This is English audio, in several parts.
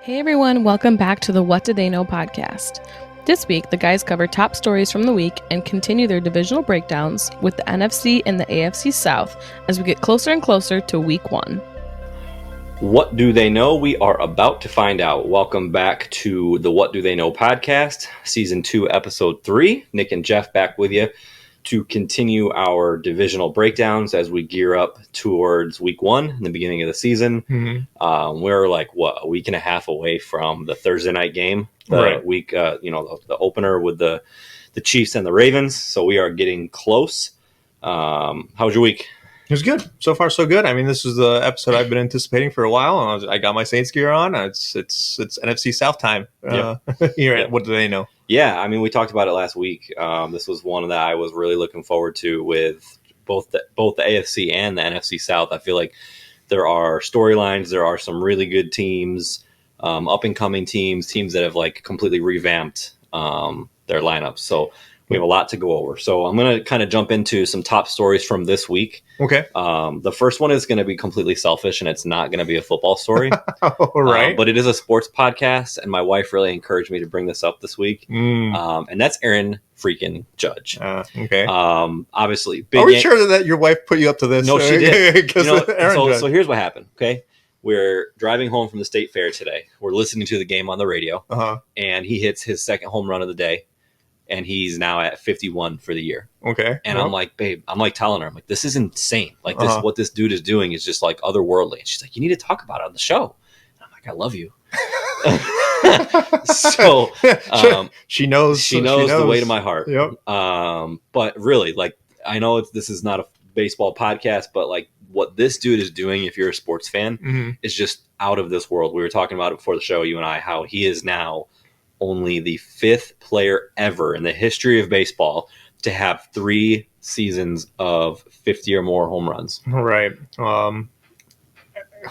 Hey everyone, welcome back to the What Did They Know podcast. This week, the guys cover top stories from the week and continue their divisional breakdowns with the NFC and the AFC South as we get closer and closer to week one. What do they know? We are about to find out. Welcome back to the What Do They Know podcast, season 2, episode 3. Nick and Jeff back with you to continue our divisional breakdowns as we gear up towards week 1 in the beginning of the season. Mm-hmm. We're like, a week and a half away from the Thursday night game, week, the opener with the Chiefs and the Ravens. So we are getting close. How was your week? It was good. So far, so good. I mean, this is the episode I've been anticipating for a while. I got my Saints gear on. It's NFC South time here at What Do They Know? Yeah, I mean, we talked about it last week. This was one that I was really looking forward to with both the AFC and the NFC South. I feel like there are storylines. There are some really good teams, up-and-coming teams that have like completely revamped their lineups. So we have a lot to go over. So I'm going to kind of jump into some top stories from this week. Okay. The first one is going to be completely selfish, and it's not going to be a football story. Right. But it is a sports podcast, and my wife really encouraged me to bring this up this week. And that's Aaron freaking Judge. Okay. Obviously. Big Are we sure that your wife put you up to this? No, she did. So here's what happened, okay? We're driving home from the state fair today. We're listening to the game on the radio, and he hits his second home run of the day. And he's now at 51 for the year. Okay. And I'm like, babe, telling her, I'm like, this is insane. Like what this dude is doing is just like otherworldly. And she's like, you need to talk about it on the show. And I'm like, I love you. So she knows the way to my heart. Yep. But really, like, I know this is not a baseball podcast, but like what this dude is doing, if you're a sports fan, is just out of this world. We were talking about it before the show, you and I, how he is now only the 5th player ever in the history of baseball to have 3 seasons of 50 or more home runs. Right.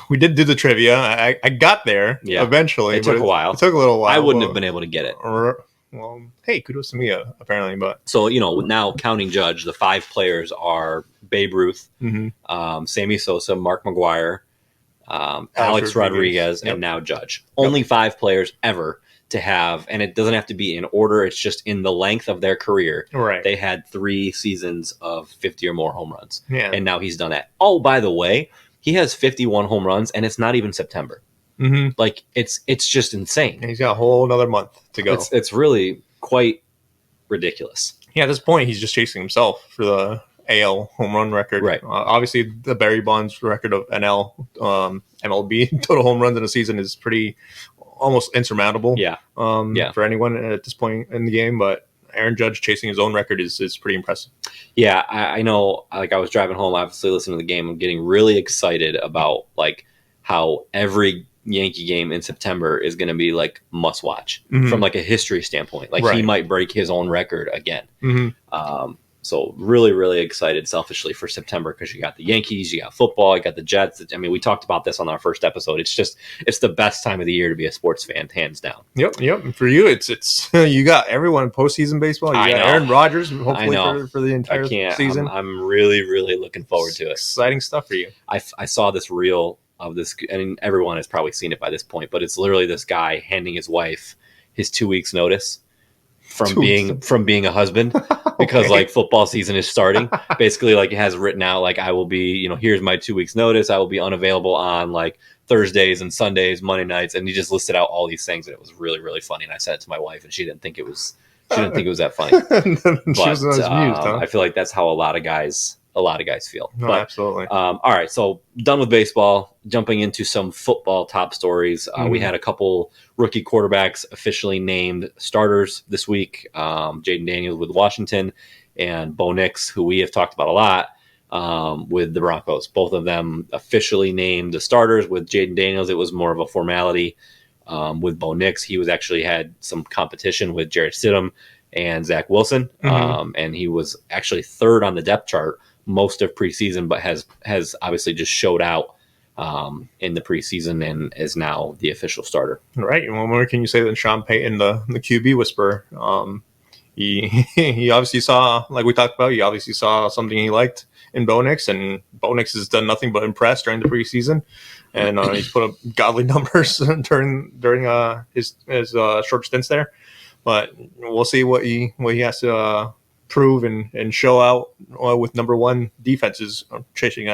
We did do the trivia. I got there eventually. It took a while. It took a little while. I wouldn't have been able to get it. Well, hey, kudos to me, apparently. But so, now counting Judge, the 5 players are Babe Ruth, Sammy Sosa, Mark McGwire, Alex Rodriguez, and now Judge. Only 5 players ever to have, and it doesn't have to be in order, it's just in the length of their career. Right. They had 3 seasons of 50 or more home runs. Yeah. And now he's done that. Oh, by the way, he has 51 home runs, and it's not even September. Like, it's just insane. And he's got a whole another month to go. It's really quite ridiculous. Yeah, at this point, he's just chasing himself for the AL home run record. Right. Obviously, the Barry Bonds record of NL, MLB total home runs in a season is pretty almost insurmountable. For anyone at this point in the game, but Aaron Judge chasing his own record is pretty impressive. Yeah, I know. Like, I was driving home, obviously listening to the game. I'm getting really excited about like how every Yankee game in September is going to be like must watch from like a history standpoint. Like he might break his own record again. So really, really excited selfishly for September because you got the Yankees, you got football, you got the Jets. I mean, we talked about this on our first episode. It's the best time of the year to be a sports fan, hands down. Yep. And for you, it's you got everyone in postseason baseball. You got Aaron Rodgers, hopefully for the entire season. I'm really, really looking forward to it. Exciting stuff for you. I saw this reel of this, and everyone has probably seen it by this point, but it's literally this guy handing his wife his 2 weeks notice from being a husband because like football season is starting. Basically, like, it has written out like, I will be, here's my 2 weeks notice. I will be unavailable on like Thursdays and Sundays, Monday nights, and he just listed out all these things, and it was really, really funny. And I said it to my wife, and she didn't think it was that funny. She was amused, huh? I feel like that's how a lot of guys feel. No, absolutely. All right, so done with baseball, jumping into some football top stories. We had a couple rookie quarterbacks officially named starters this week. Jaden Daniels with Washington and Bo Nix, who we have talked about a lot, with the Broncos. Both of them officially named the starters. With Jaden Daniels, it was more of a formality. With Bo Nix, he was actually had some competition with Jarrett Stidham and Zach Wilson, and he was actually 3rd on the depth chart most of preseason, but has obviously just showed out in the preseason and is now the official starter. Right. What more can you say than Sean Payton, the QB whisperer? He obviously saw, like we talked about, he obviously saw something he liked in Bo Nix, and Bo Nix has done nothing but impress during the preseason, and he's put up godly numbers during his short stints there. But we'll see what he has to prove and show out with number one defenses chasing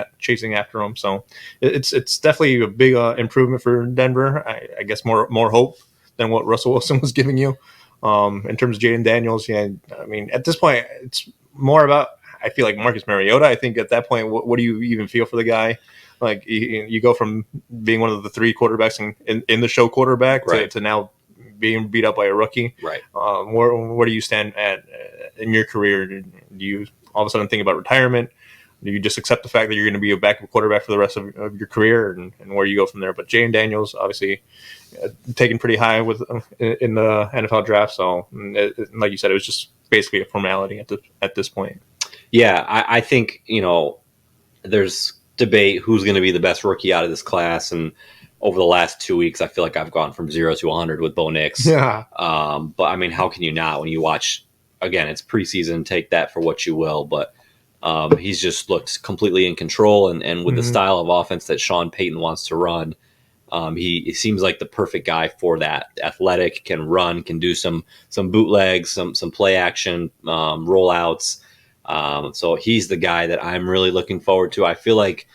after him. So it's definitely a big improvement for Denver. I guess more hope than what Russell Wilson was giving you. In terms of Jaden Daniels, yeah, I mean, at this point, it's more about, I feel like, Marcus Mariota. I think at that point, what do you even feel for the guy? Like, you go from being one of the three quarterbacks in the show quarterback to now being beat up by a rookie. Right. Where do you stand at in your career? Do you all of a sudden think about retirement? Do you just accept the fact that you're going to be a backup quarterback for the rest of your career, and where you go from there? But Jaden Daniels, obviously, taken pretty high in the NFL draft. So, like you said, it was just basically a formality at this point. Yeah, I think, there's debate who's going to be the best rookie out of this class, and over the last 2 weeks, I feel like I've gone from 0 to 100 with Bo Nix. Yeah. But I mean, how can you not when you watch? Again, it's preseason. Take that for what you will, but. He's just looked completely in control, and with the style of offense that Sean Payton wants to run, he seems like the perfect guy for that. Athletic, can run, can do some bootlegs, some play action, rollouts. So he's the guy that I'm really looking forward to. I feel like,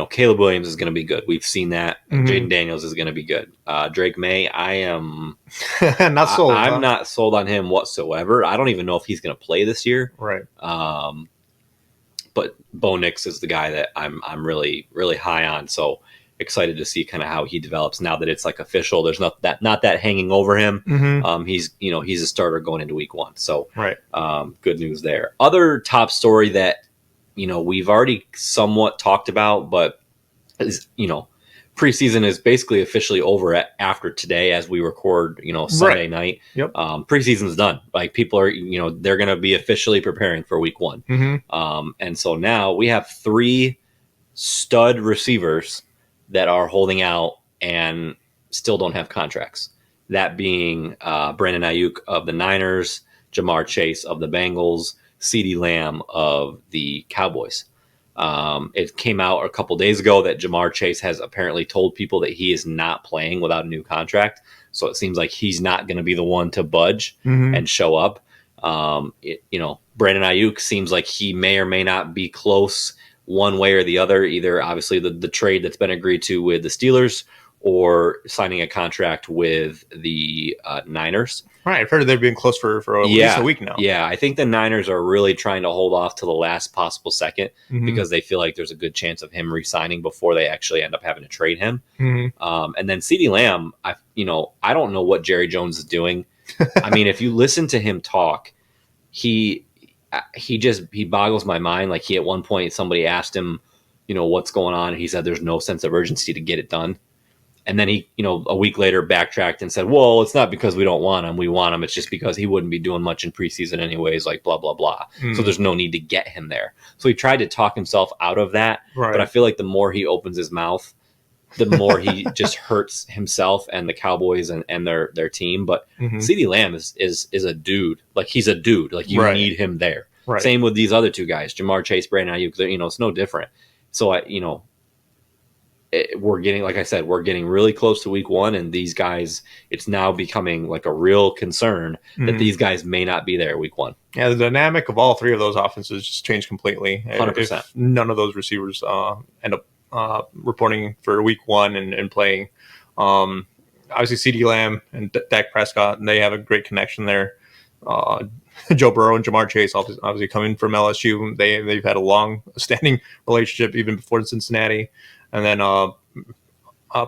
Caleb Williams is going to be good. We've seen that. Jaden Daniels is going to be good. Drake May, I am not sold. I'm not sold on him whatsoever. I don't even know if he's going to play this year. Right. But Bo Nix is the guy that I'm really, really high on. So excited to see kind of how he develops now that it's like official. There's not that hanging over him. He's a starter going into week 1. So right. Good news there. Other top story that we've already somewhat talked about, but is preseason is basically officially over after today as we record, Sunday night. Yep. Preseason's done. Like, people are, they're going to be officially preparing for week 1. And so now we have 3 stud receivers that are holding out and still don't have contracts. That being Brandon Ayuk of the Niners, Jamar Chase of the Bengals, CeeDee Lamb of the Cowboys. It came out a couple days ago that Jamar Chase has apparently told people that he is not playing without a new contract. So it seems like he's not going to be the one to budge and show up. Brandon Ayuk seems like he may or may not be close one way or the other, either obviously the trade that's been agreed to with the Steelers or signing a contract with the Niners. Right, I've heard they've been close for at least a week now. Yeah, I think the Niners are really trying to hold off to the last possible second because they feel like there's a good chance of him re-signing before they actually end up having to trade him. And then CeeDee Lamb, I don't know what Jerry Jones is doing. I mean, if you listen to him talk, he boggles my mind. Like, at one point somebody asked him, what's going on, and he said there's no sense of urgency to get it done. And then he, a week later backtracked and said, well, it's not because we don't want him. We want him. It's just because he wouldn't be doing much in preseason anyways, like blah, blah, blah. So there's no need to get him there. So he tried to talk himself out of that. Right. But I feel like the more he opens his mouth, the more he just hurts himself and the Cowboys and their team. But CeeDee Lamb is a dude. Like, he's a dude. Like, you need him there. Right. Same with these other 2 guys, Jamar Chase, Brandon Ayuk. It's no different. So we're getting, like I said, we're getting really close to week 1, and these guys, it's now becoming like a real concern that these guys may not be there week 1. Yeah, the dynamic of all 3 of those offenses just changed completely. 100%. If none of those receivers end up reporting for week 1 and playing. Obviously, CeeDee Lamb and Dak Prescott, and they have a great connection there. Joe Burrow and Jamar Chase obviously coming from LSU. They've had a long-standing relationship even before Cincinnati. And then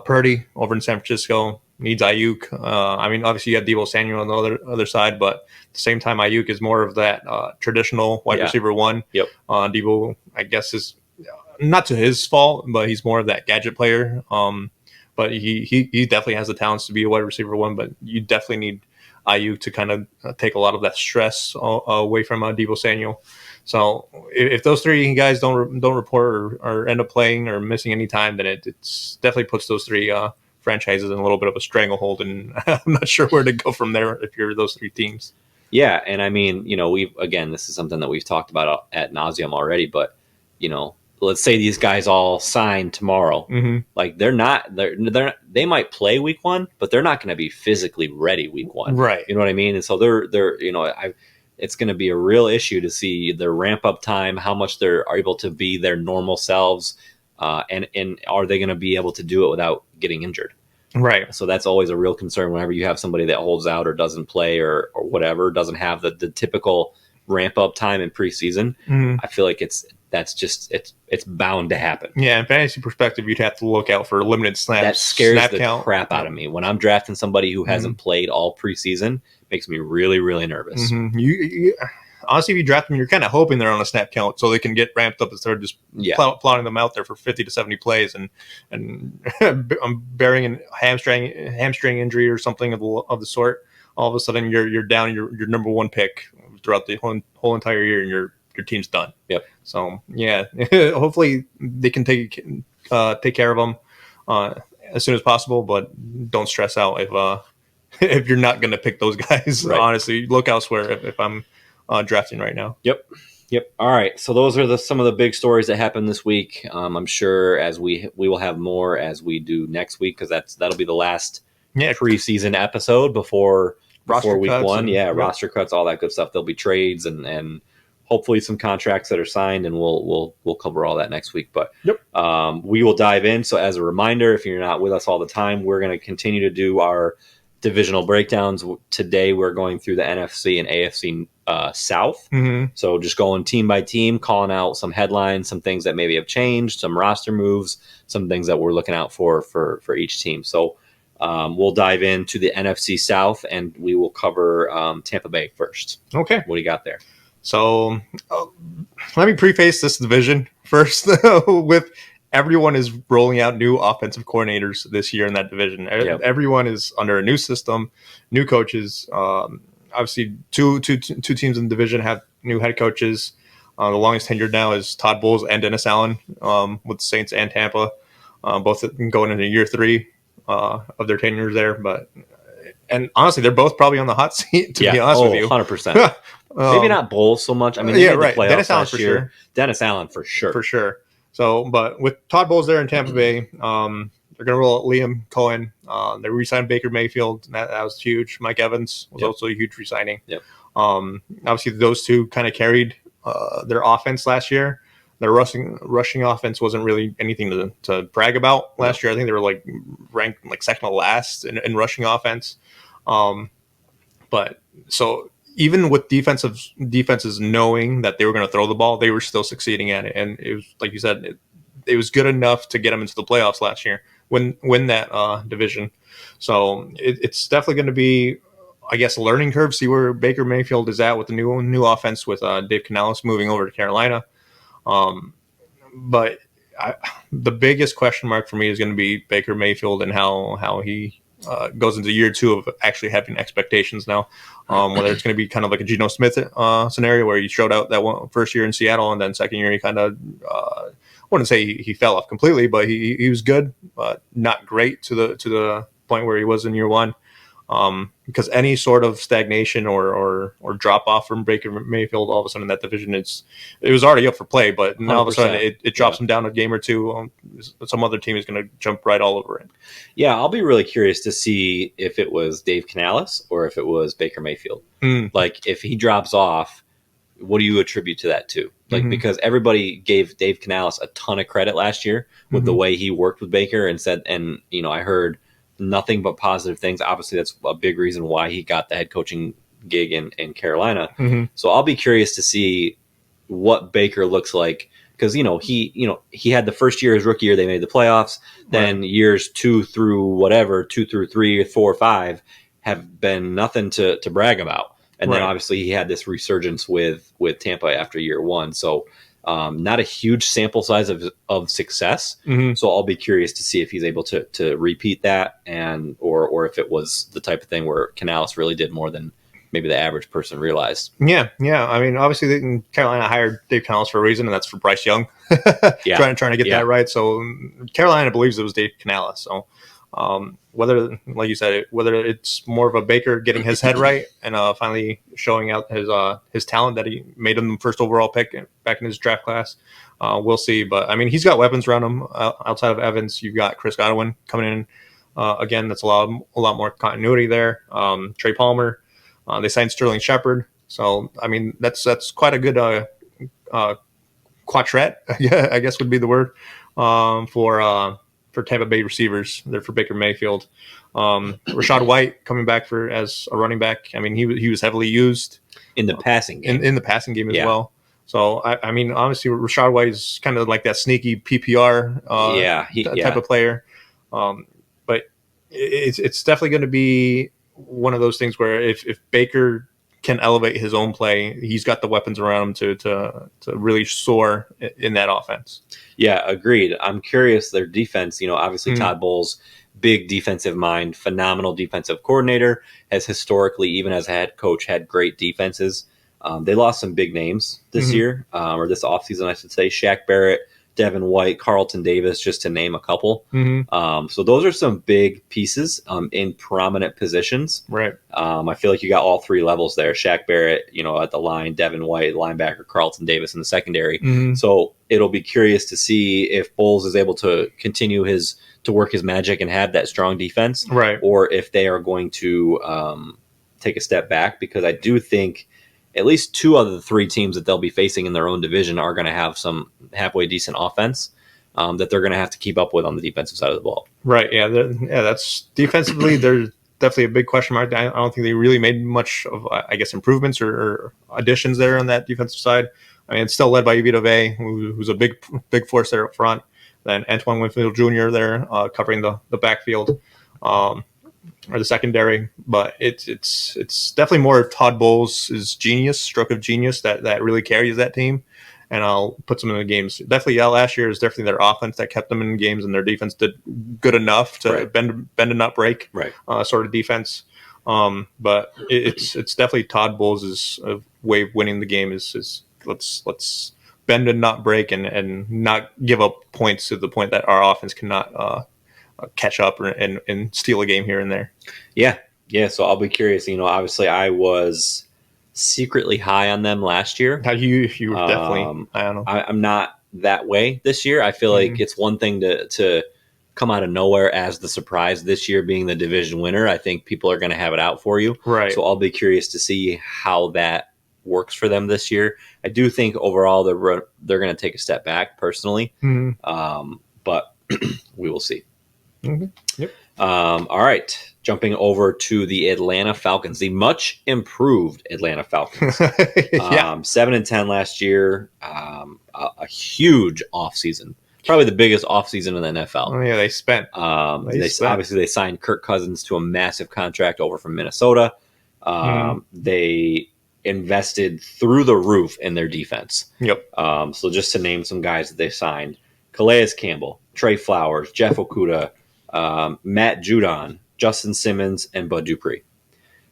Purdy over in San Francisco needs Ayuk. I mean, obviously you have Deebo Samuel on the other side, but at the same time, Ayuk is more of that traditional wide receiver 1. Yep. Deebo, I guess, is not to his fault, but he's more of that gadget player. But he definitely has the talents to be a wide receiver 1, but you definitely need Ayuk to kind of take a lot of that stress away from Deebo Samuel. So if those 3 guys don't report or end up playing or missing any time, then it's definitely puts those 3 franchises in a little bit of a stranglehold, and I'm not sure where to go from there if you're those 3 teams. Yeah, and I mean, this is something that we've talked about ad nauseum already, but let's say these guys all sign tomorrow. Mm-hmm. Like they might play week 1, but they're not going to be physically ready week 1. Right. You know what I mean? And so it's going to be a real issue to see their ramp up time, how much they're able to be their normal selves. And are they going to be able to do it without getting injured? Right. So that's always a real concern whenever you have somebody that holds out or doesn't play or whatever, doesn't have the typical ramp up time in preseason. Mm-hmm. I feel like it's bound to happen. Yeah, in fantasy perspective, you'd have to look out for limited snaps. That scares the crap out of me. When I'm drafting somebody who hasn't played all preseason, it makes me really, really nervous. Mm-hmm. You honestly, if you draft them, you're kind of hoping they're on a snap count so they can get ramped up instead of just plotting them out there for 50 to 70 plays and bearing a hamstring injury or something of the sort. All of a sudden, you're down your number 1 pick throughout the whole entire year, and your team's done. Yep. So yeah, hopefully they can take care of them as soon as possible, but don't stress out if you're not going to pick those guys. Right. Honestly, look elsewhere if I'm drafting right now. Yep. All right. So those are some of the big stories that happened this week. I'm sure as we will have more as we do next week, because that'll be the last preseason episode before week 1. Roster cuts, all that good stuff. There'll be trades and hopefully some contracts that are signed, and we'll cover all that next week. But we will dive in. So as a reminder, if you're not with us all the time, we're going to continue to do our divisional breakdowns. Today we're going through the NFC and AFC South. Mm-hmm. So just going team by team, calling out some headlines, some things that maybe have changed, some roster moves, some things that we're looking out for each team. So we'll dive into the NFC South, and we will cover Tampa Bay first. Okay. What do you got there? So let me preface this division first with everyone is rolling out new offensive coordinators this year in that division. Yep. Everyone is under a new system, new coaches. Obviously, two teams in the division have new head coaches. The longest tenured now is Todd Bowles and Dennis Allen with the Saints and Tampa, both going into year 3 of their tenures there. And honestly, they're both probably on the hot seat, to be honest with you. 100%. Maybe not Bowles so much. I mean, right. Dennis Allen for sure. Dennis Allen for sure. For sure. So, but with Todd Bowles there in Tampa Bay, they're going to roll out Liam Cohen. They re-signed Baker Mayfield. That was huge. Mike Evans was also a huge re-signing. Yep. Obviously, those two kind of carried their offense last year. Their rushing offense wasn't really anything to brag about last year. I think they were ranked second to last in rushing offense. But so even with defenses knowing that they were going to throw the ball, they were still succeeding at it. And it was, like you said, it was good enough to get them into the playoffs last year, win that division. So it's definitely going to be, I guess, a learning curve. See where Baker Mayfield is at with the new offense with Dave Canales moving over to Carolina. But the biggest question mark for me is going to be Baker Mayfield and how he goes into year 2 of actually having expectations now. Whether it's going to be kind of like a Geno Smith scenario where he showed out that one first year in Seattle, and then second year he kind of I wouldn't say he fell off completely, but he was good, but not great to the point where he was in year 1. Because any sort of stagnation or drop off from Baker Mayfield, all of a sudden that division it was already up for play, but now all of a sudden it drops him down a game or two. Some other team is going to jump right all over it. Yeah, I'll be really curious to see if it was Dave Canales or if it was Baker Mayfield. Like if he drops off, what do you attribute to that to? Because everybody gave Dave Canales a ton of credit last year with the way he worked with Baker and said, and I heard nothing but positive things. Obviously, that's a big reason why he got the head coaching gig in Carolina. So I'll be curious to see what Baker looks like, because he had the first year, his rookie year, they made the playoffs. Then years 2 through 3, 4, 5 have been nothing to brag about. And then obviously he had this resurgence with Tampa after year 1. So not a huge sample size of success. So I'll be curious to see if he's able to repeat that, and or if it was the type of thing where Canales really did more than maybe the average person realized. Yeah. I mean, obviously Carolina hired Dave Canales for a reason, and that's for Bryce Young. trying to get that right. So Carolina believes it was Dave Canales. So Whether, like you said, whether it's more of a Baker getting his head right and finally showing out his talent that he made him the first overall pick back in his draft class, we'll see. But I mean, he's got weapons around him. Outside of Evans, you've got Chris Godwin coming in. Again, that's a lot more continuity there. Trey Palmer, they signed Sterling Shepard, so I mean that's quite a good quartet, I guess would be the word, for Tampa Bay receivers. They're for Baker Mayfield. Rashad White coming back as a running back. I mean, he was heavily used in the passing game. In the passing game as well. So I mean, honestly, Rashad White is kind of like that sneaky PPR type of player. But it's definitely going to be one of those things where if Baker can elevate his own play, he's got the weapons around him to really soar in that offense. Yeah, agreed. I'm curious, their defense, obviously Todd Bowles, big defensive mind, phenomenal defensive coordinator, has historically, even as a head coach, had great defenses. They lost some big names this year, or this offseason, I should say. Shaq Barrett, Devin White, Carlton Davis, just to name a couple. So those are some big pieces in prominent positions. Right. I feel like you got all three levels there. Shaq Barrett, at the line, Devin White, linebacker, Carlton Davis in the secondary. So it'll be curious to see if Bowles is able to continue to work his magic and have that strong defense. Right. Or if they are going to take a step back, because I do think at least two of the three teams that they'll be facing in their own division are going to have some halfway decent offense that they're going to have to keep up with on the defensive side of the ball. Right. Yeah. That's defensively. There's definitely a big question mark. I don't think they really made much of, improvements or additions there on that defensive side. I mean, it's still led by Vita Vea, who's a big force there up front. Then Antoine Winfield Jr. there covering the backfield. Or the secondary, but it's definitely more of Todd Bowles' stroke of genius that really carries that team, and I'll put them in the games. Definitely, last year is definitely their offense that kept them in games, and their defense did good enough to bend and not break, sort of defense. But it's definitely Todd Bowles' way of winning the game is let's bend and not break, and not give up points to the point that our offense cannot catch up and steal a game here and there. Yeah. So I'll be curious. Obviously I was secretly high on them last year. You were definitely. I don't know. I'm not that way this year. I feel like it's one thing to come out of nowhere as the surprise this year, being the division winner. I think people are going to have it out for you. Right. So I'll be curious to see how that works for them this year. I do think overall they're going to take a step back personally, but we will see. Yep. All right. Jumping over to the Atlanta Falcons, the much improved Atlanta Falcons. 7-10 last year. A huge offseason. Probably the biggest offseason in the NFL. Oh, yeah, they spent. Obviously, they signed Kirk Cousins to a massive contract over from Minnesota. They invested through the roof in their defense. Yep. So just to name some guys that they signed: Calais Campbell, Trey Flowers, Jeff Okudah, Matt Judon, Justin Simmons, and Bud Dupree.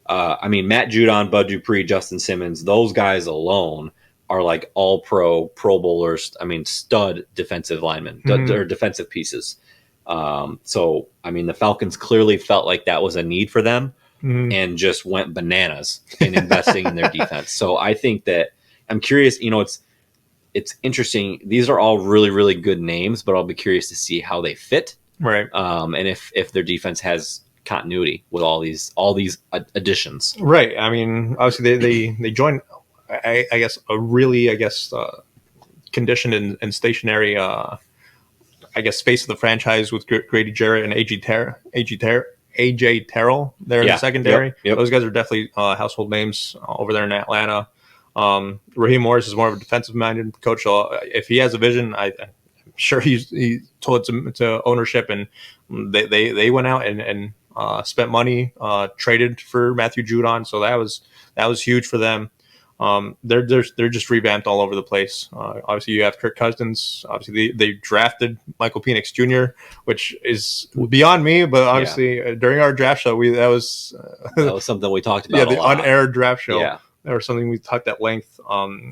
Matt Judon, Bud Dupree, Justin Simmons, those guys alone are like all pro bowlers. Stud defensive linemen, or defensive pieces. So the Falcons clearly felt like that was a need for them and just went bananas in investing in their defense. So I think that I'm curious, it's interesting. These are all really, really good names, but I'll be curious to see how they fit. Right. And if their defense has continuity with all these additions. Right. Obviously they joined, I guess, a really, conditioned and stationary, face of the franchise with Grady Jarrett and AJ Terrell there in the secondary. Yep. Those guys are definitely household names over there in Atlanta. Raheem Morris is more of a defensive-minded coach. So if he has a vision, I'm sure he told it to ownership, and they went out and spent money, traded for Matthew Judon. So that was huge for them. They're just revamped all over the place. Obviously, you have Kirk Cousins. Obviously, they drafted Michael Penix Jr., which is beyond me. But obviously, during our draft show, that was something we talked about. The unaired draft show. Yeah. or something we talked at length.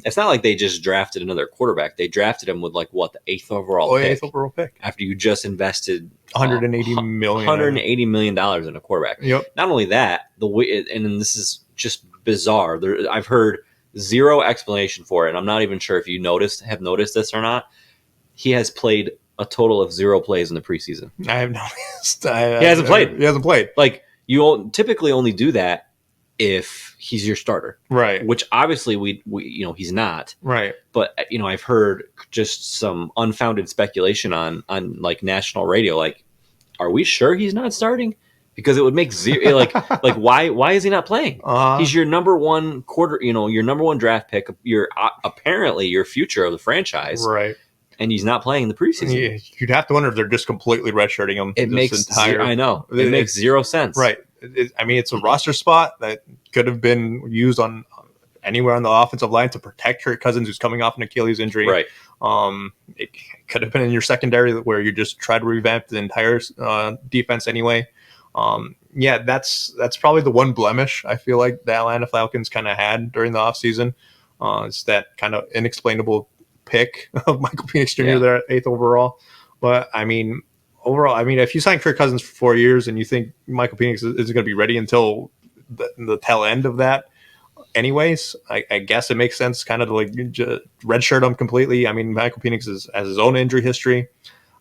It's not like they just drafted another quarterback. They drafted him with like what, the eighth overall pick after you just invested $180 million in a quarterback. Yep. Not only that, the way, and this is just bizarre. I've heard zero explanation for it, and I'm not even sure if you have noticed this or not. He has played a total of 0 plays in the preseason. I have noticed. He hasn't played. He hasn't played. Like, you typically only do that if he's your starter, right? Which obviously we he's not, right? But I've heard just some unfounded speculation on like national radio. Like, are we sure he's not starting? Because it would make zero. like why is he not playing? He's your number one your number one draft pick. You're apparently your future of the franchise, right? And he's not playing in the preseason. You'd have to wonder if they're just completely redshirting him. It makes I know it makes zero sense, right? It's a roster spot that could have been used on anywhere on the offensive line to protect Kirk Cousins, who's coming off an Achilles injury. Right. It could have been in your secondary where you just try to revamp the entire defense anyway. That's probably the one blemish I feel like the Atlanta Falcons kind of had during the offseason. It's that kind of inexplainable pick of Michael Penix Jr. there at 8th overall. But overall, if you sign Kirk Cousins for 4 years and you think Michael Penix isn't going to be ready until the tail end of that, anyways, I guess it makes sense kind of to like redshirt him completely. Michael Penix has his own injury history,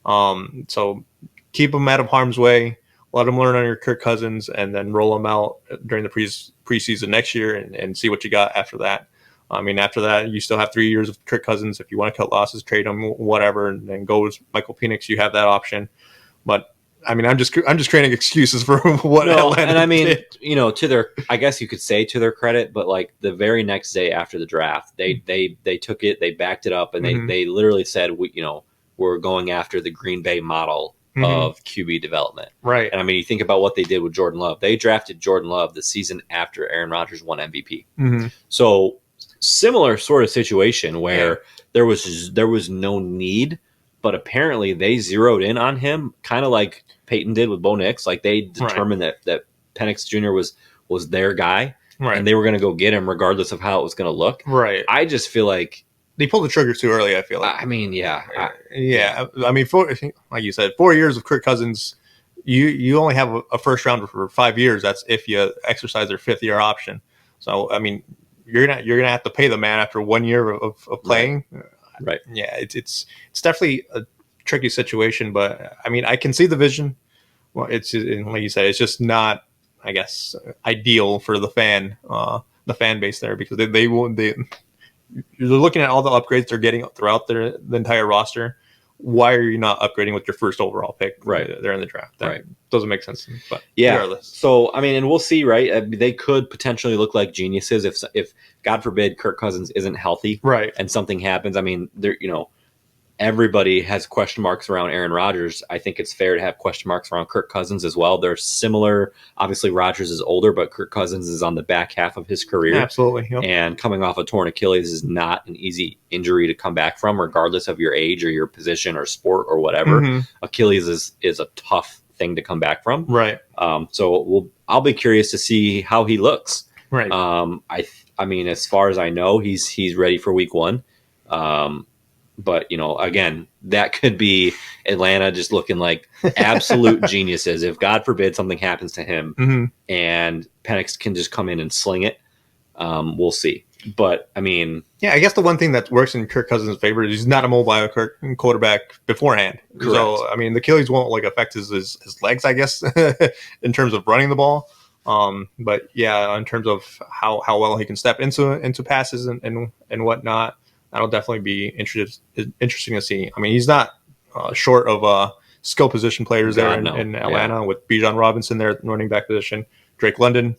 so keep him out of harm's way. Let him learn under Kirk Cousins, and then roll him out during the preseason next year, and see what you got after that. After that, you still have 3 years of Kirk Cousins. If you want to cut losses, trade him, whatever, and then go with Michael Penix, you have that option. But I'm just creating excuses for what Atlanta did. To their, I guess you could say to their credit, but like the very next day after the draft, they took it, they backed it up, and they literally said, we're going after the Green Bay model of QB development. Right. And you think about what they did with Jordan Love. They drafted Jordan Love the season after Aaron Rodgers won MVP. So similar sort of situation where there was no need, but apparently they zeroed in on him, kind of like Peyton did with Bo Nix. Like, they determined that Penix Jr. was their guy, and they were going to go get him regardless of how it was going to look. Right. I just feel like they pulled the trigger too early. I feel like. Like you said, 4 years of Kirk Cousins, you only have a first rounder for 5 years. That's if you exercise their 5th year option. So you're gonna have to pay the man after 1 year of playing. Right. Yeah, it's definitely a tricky situation, but I can see the vision. Well, it's like you said, it's just not, I guess, ideal for the fan base there, because they're looking at all the upgrades they're getting throughout the entire roster. Why are you not upgrading with your first overall pick? Right there in the draft. That doesn't make sense. But regardless. So and we'll see. Right, they could potentially look like geniuses if God forbid Kirk Cousins isn't healthy. Right, and something happens. There everybody has question marks around Aaron Rodgers. I think it's fair to have question marks around Kirk Cousins as well. They're similar. Obviously, Rodgers is older, but Kirk Cousins is on the back half of his career. Absolutely. Yep. And coming off a torn Achilles is not an easy injury to come back from, regardless of your age or your position or sport or whatever. Achilles is a tough thing to come back from. Right. So I'll be curious to see how he looks. Right. As far as I know, he's ready for week 1. But, again, that could be Atlanta just looking like absolute geniuses. If, God forbid, something happens to him and Penix can just come in and sling it, we'll see. But, I guess the one thing that works in Kirk Cousins' favor is he's not a mobile quarterback beforehand. Correct. So, the Achilles won't affect his legs, I guess, in terms of running the ball. But, yeah, in terms of how well he can step into passes and whatnot, that'll definitely be interesting to see. He's not short of skill position players there in Atlanta with Bijan Robinson there at the running back position, Drake London.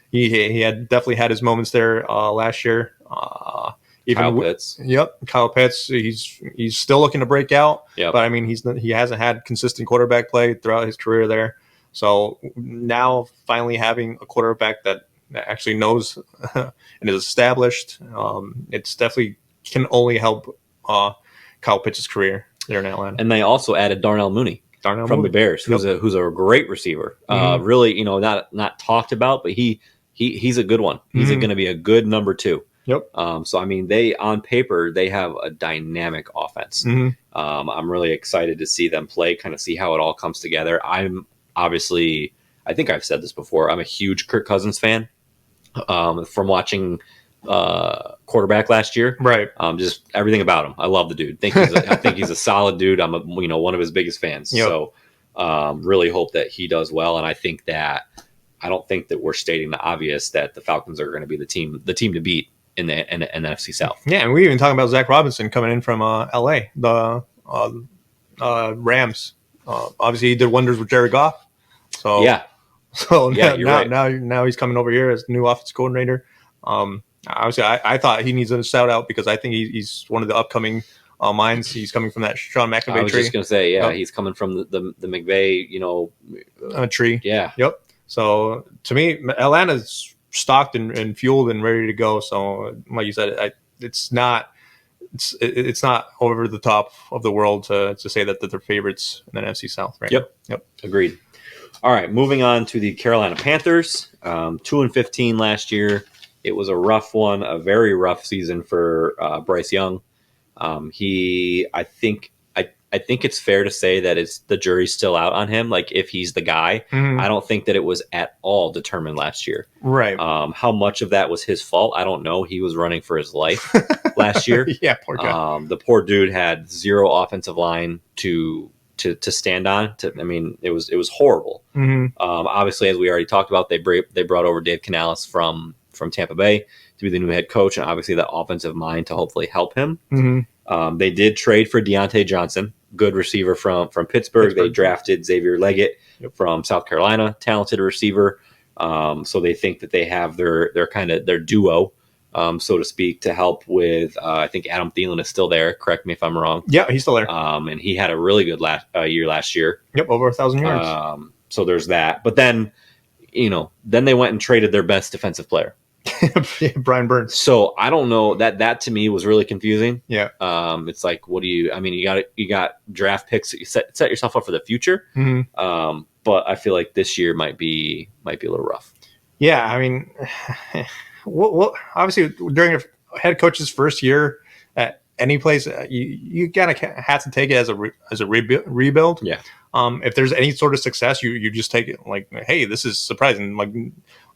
He had definitely had his moments there last year. Kyle Pitts. Kyle Pitts. He's still looking to break out. Yep. But he hasn't had consistent quarterback play throughout his career there. So now finally having a quarterback that actually knows and is established, it's definitely can only help Kyle Pitts' career there in Atlanta. And they also added Darnell Mooney from the Bears, who's a great receiver. Really, not talked about, but he he's a good one. He's going to be a good number 2. Yep. So I mean, on paper they have a dynamic offense. I'm really excited to see them play, kind of see how it all comes together. I'm obviously, I think I've said this before, I'm a huge Kirk Cousins fan. From watching quarterback last year, right? Just everything about him. I love the dude. I think he's a solid dude. I'm one of his biggest fans. Yep. So really hope that he does well. And I don't think that we're stating the obvious that the Falcons are going to be the team to beat in the NFC South. Yeah, and we even talking about Zach Robinson coming in from LA, the Rams. Obviously, he did wonders with Jared Goff. So yeah. So now he's coming over here as new offensive coordinator. Obviously, I thought he needs a shout out because I think he's one of the upcoming minds. He's coming from that Sean McVay tree. I was just going to say, he's coming from the McVay, tree. Yeah. Yep. So to me, Atlanta's stocked and fueled and ready to go. So like you said, it's not over the top of the world to say that they're favorites in the NFC South. Right. Yep. Agreed. All right, moving on to the Carolina Panthers, 2-15 last year. It was a rough one, a very rough season for Bryce Young. I think it's fair to say that the jury's still out on him. Like if he's the guy, I don't think that it was at all determined last year. Right. How much of that was his fault? I don't know. He was running for his life last year. Yeah, poor guy. The poor dude had zero offensive line to stand on. It was horrible. Obviously, as we already talked about, they brought over Dave Canales from Tampa Bay to be the new head coach, and obviously that offensive mind to hopefully help him. They did trade for Deontay Johnson, good receiver from Pittsburgh. They drafted Xavier Leggett from South Carolina, talented receiver. So they think that they have their kind of their duo, so to speak, to help with. I think Adam Thielen is still there. Correct me if I'm wrong. Yeah, he's still there. And he had a really good year last year. Yep, over 1,000 yards. So there's that. But then, then they went and traded their best defensive player, Brian Burns. So I don't know, that to me was really confusing. Yeah. It's like, what do you got draft picks. You set yourself up for the future. But I feel like this year might be a little rough. Yeah. I mean, well, obviously during a head coach's first year at any place, you kind of have to take it as a rebuild. Yeah. If there's any sort of success, you just take it like, hey, this is surprising. Like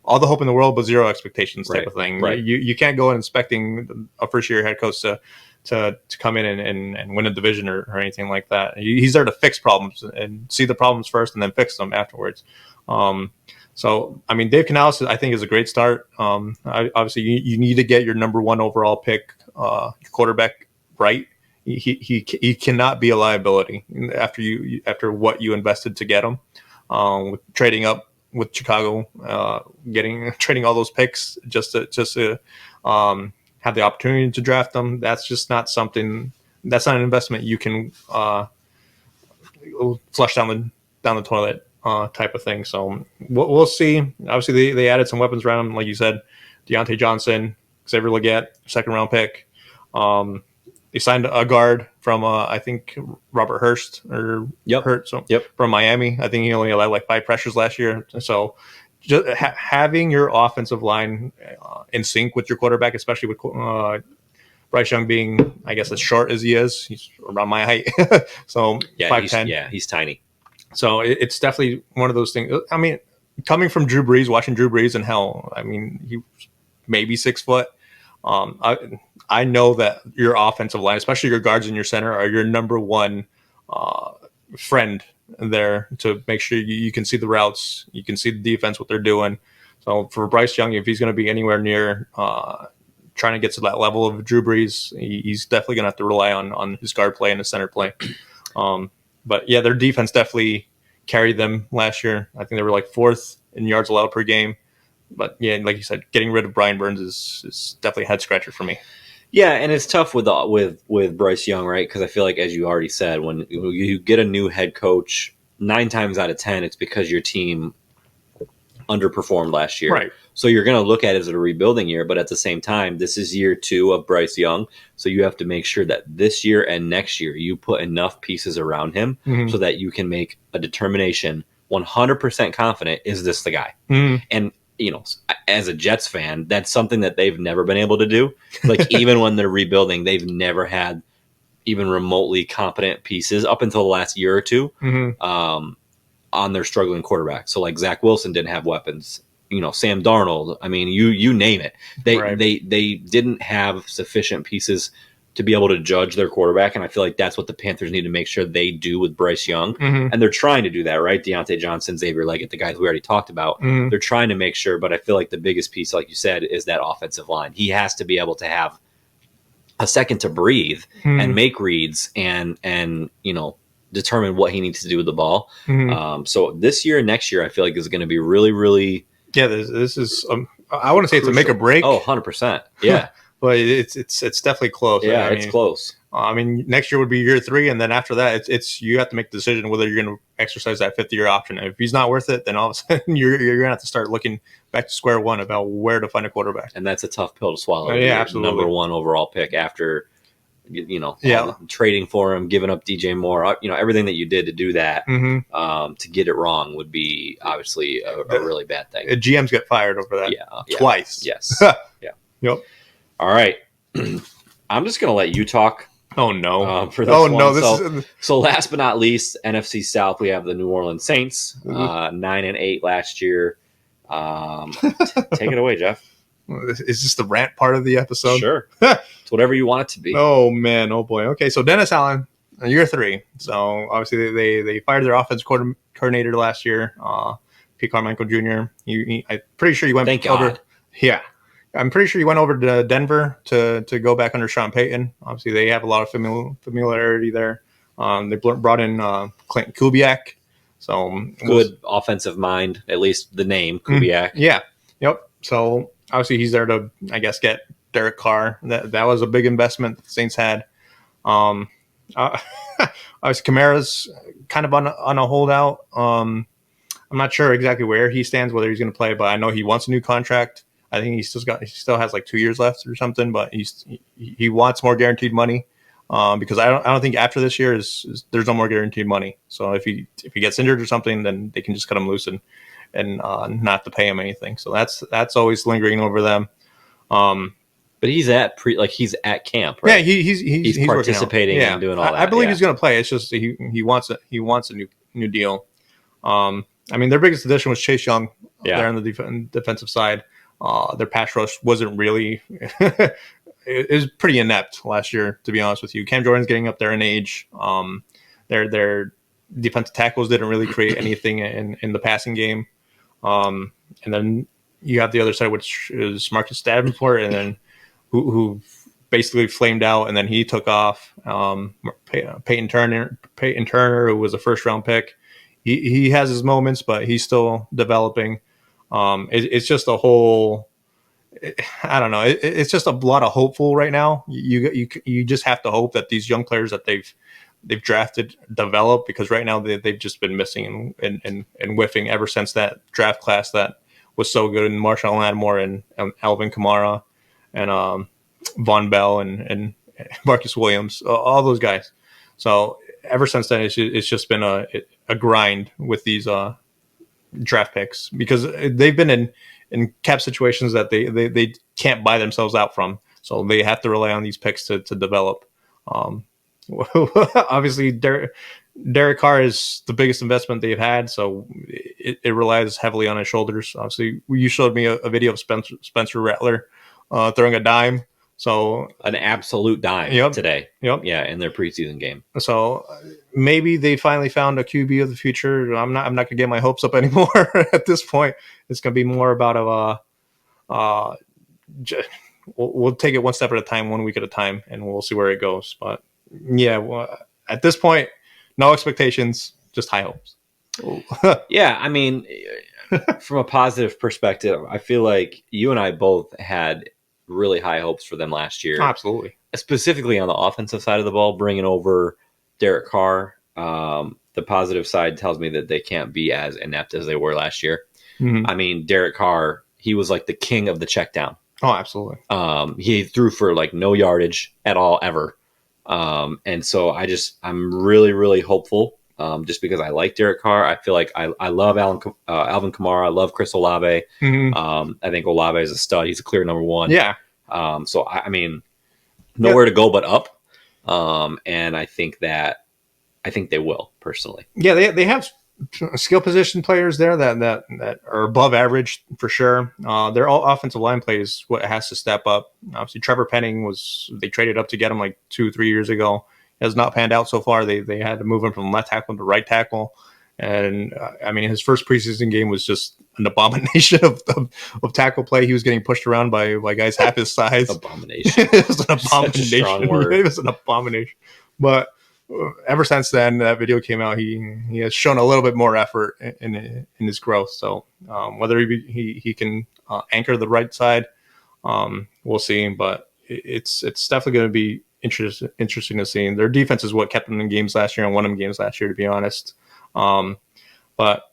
all the hope in the world, but zero expectations type of thing. Right. You can't go in expecting a first year head coach to come in and win a division or anything like that. He's there to fix problems and see the problems first and then fix them afterwards. So, I mean, Dave Canales, I think, is a great start. Obviously, you need to get your number one overall pick, your quarterback, right. He cannot be a liability after what you invested to get him. With trading up with Chicago, trading all those picks just to have the opportunity to draft them. That's just not something. That's not an investment you can flush down the toilet type of thing. So we'll see. Obviously, they added some weapons around him, like you said, Deontay Johnson, Xavier Leggett, second round pick. They signed a guard from I think Robert Hurst from Miami. I think he only allowed like 5 pressures last year. So just having your offensive line in sync with your quarterback, especially with Bryce Young being, I guess, as short as he is, he's around my height. So 5'10". He's tiny. So it's definitely one of those things. I mean, coming from Drew Brees, watching Drew Brees and he maybe 6 foot. I know that your offensive line, especially your guards and your center, are your number one friend there to make sure you can see the routes, you can see the defense, what they're doing. So for Bryce Young, if he's going to be anywhere near trying to get to that level of Drew Brees, he's definitely going to have to rely on his guard play and his center play. But yeah, their defense definitely carried them last year. I think they were like 4th in yards allowed per game. But yeah, like you said, getting rid of Brian Burns is definitely a head scratcher for me. Yeah, and it's tough with Bryce Young, right? Because I feel like, as you already said, when you get a new head coach, 9 times out of 10, it's because your team underperformed last year. Right. So you're going to look at it as a rebuilding year, but at the same time, this is year 2 of Bryce Young. So you have to make sure that this year and next year you put enough pieces around him so that you can make a determination 100% confident, is this the guy? And as a Jets fan, that's something that they've never been able to do. Like, even when they're rebuilding, they've never had even remotely competent pieces up until the last year or two on their struggling quarterback. So, like, Zach Wilson didn't have weapons. Sam Darnold. I mean, you name it. They didn't have sufficient pieces to be able to judge their quarterback, and I feel like that's what the Panthers need to make sure they do with Bryce Young. And they're trying to do that, right? Deontay Johnson, Xavier Leggett, the guys we already talked about. They're trying to make sure, but I feel like the biggest piece, like you said, is that offensive line. He has to be able to have a second to breathe and make reads and determine what he needs to do with the ball. So this year and next year, I feel like is going to be really, really this is I want to say it's a make or break. 100%. Yeah. But it's definitely close. Yeah, it's close. I mean, next year would be year 3, and then after that, it's you have to make the decision whether you're going to exercise that 50-year option. And if he's not worth it, then all of a sudden you're going to have to start looking back to square one about where to find a quarterback. And that's a tough pill to swallow. Absolutely. Number 1 overall pick after trading for him, giving up DJ Moore, everything that you did to do that to get it wrong would be obviously a really bad thing. GMs get fired over that twice. Yes. Yeah. Yep. All right. I'm just going to let you talk. Oh, no. For this one. No. So last but not least, NFC South, we have the New Orleans Saints, 9-8 last year. Take it away, Jeff. Is this the rant part of the episode? Sure. It's whatever you want it to be. Oh, man. Oh, boy. Okay, so Dennis Allen, year 3. So obviously they fired their offense coordinator last year, Pete Carmichael Jr. I'm pretty sure he went over. God. Yeah. I'm pretty sure he went over to Denver to go back under Sean Payton. Obviously, they have a lot of familiarity there. They brought in Clinton Kubiak. So good offensive mind, at least the name Kubiak. Yeah. Yep. So obviously he's there to, I guess, get Derek Carr. That was a big investment that the Saints had. Obviously Kamara's kind of on a holdout. I'm not sure exactly where he stands, whether he's going to play, but I know he wants a new contract. I think he still has like 2 years left or something, but he wants more guaranteed money because I don't think after this year there's no more guaranteed money. So if he gets injured or something, then they can just cut him loose and not have to pay him anything. So that's always lingering over them. But he's at camp, right? Yeah, he's participating and doing all that. I believe he's going to play. It's just he wants a new deal. I mean, their biggest addition was Chase Young there on the defensive side. Their pass rush wasn't really it was pretty inept last year, to be honest with you. Cam Jordan's getting up there in age. Their defensive tackles didn't really create anything in the passing game. And then you have the other side, which is Marcus Davenport, and then who basically flamed out, and then he took off. Peyton Turner, who was a first-round pick. He has his moments, but he's still developing. It's just a whole. I don't know. It's just a lot of hopeful right now. You just have to hope that these young players that they've drafted develop, because right now they've just been missing and whiffing ever since that draft class that was so good. And Marshawn Lattimore and Alvin Kamara and Von Bell and Marcus Williams, all those guys. So ever since then, it's just been a grind with these draft picks, because they've been in cap situations that they can't buy themselves out from. So they have to rely on these picks to develop. Obviously, Derek Carr is the biggest investment they've had, so it relies heavily on his shoulders. Obviously, you showed me a video of Spencer Rattler throwing a dime. So an absolute dime today. Yep. Yeah, in their preseason game. So maybe they finally found a QB of the future. I'm not gonna get my hopes up anymore at this point. It's gonna be more about we'll take it one step at a time, 1 week at a time, and we'll see where it goes. But yeah, at this point, no expectations, just high hopes. Yeah, I mean, from a positive perspective, I feel like you and I both had really high hopes for them last year. Absolutely. Specifically on the offensive side of the ball, bringing over Derek Carr. The positive side tells me that they can't be as inept as they were last year. Mm-hmm. I mean, Derek Carr, he was like the king of the check down. Oh, absolutely. He threw for like no yardage at all ever. And so I'm really, really hopeful just because I like Derek Carr. I feel like I love Alvin Kamara. I love Chris Olave. I think Olave is a stud. He's a clear number one. Yeah. So I mean, nowhere to go but up. And I think they will personally. Yeah, they have skill position players there that are above average for sure. Their all offensive line plays what has to step up. Obviously, Trevor Penning they traded up to get him like 2-3 years ago. It has not panned out so far. They had to move him from left tackle to right tackle, and I mean his first preseason game was just an abomination of tackle play. He was getting pushed around by guys half his size. Abomination. It was an abomination. Such a strong word. It was an abomination. But ever since then, that video came out, he has shown a little bit more effort in his growth. So whether he can anchor the right side, we'll see. But it's definitely going to be interesting to see. Their defense is what kept them in games last year and won them games last year, to be honest. But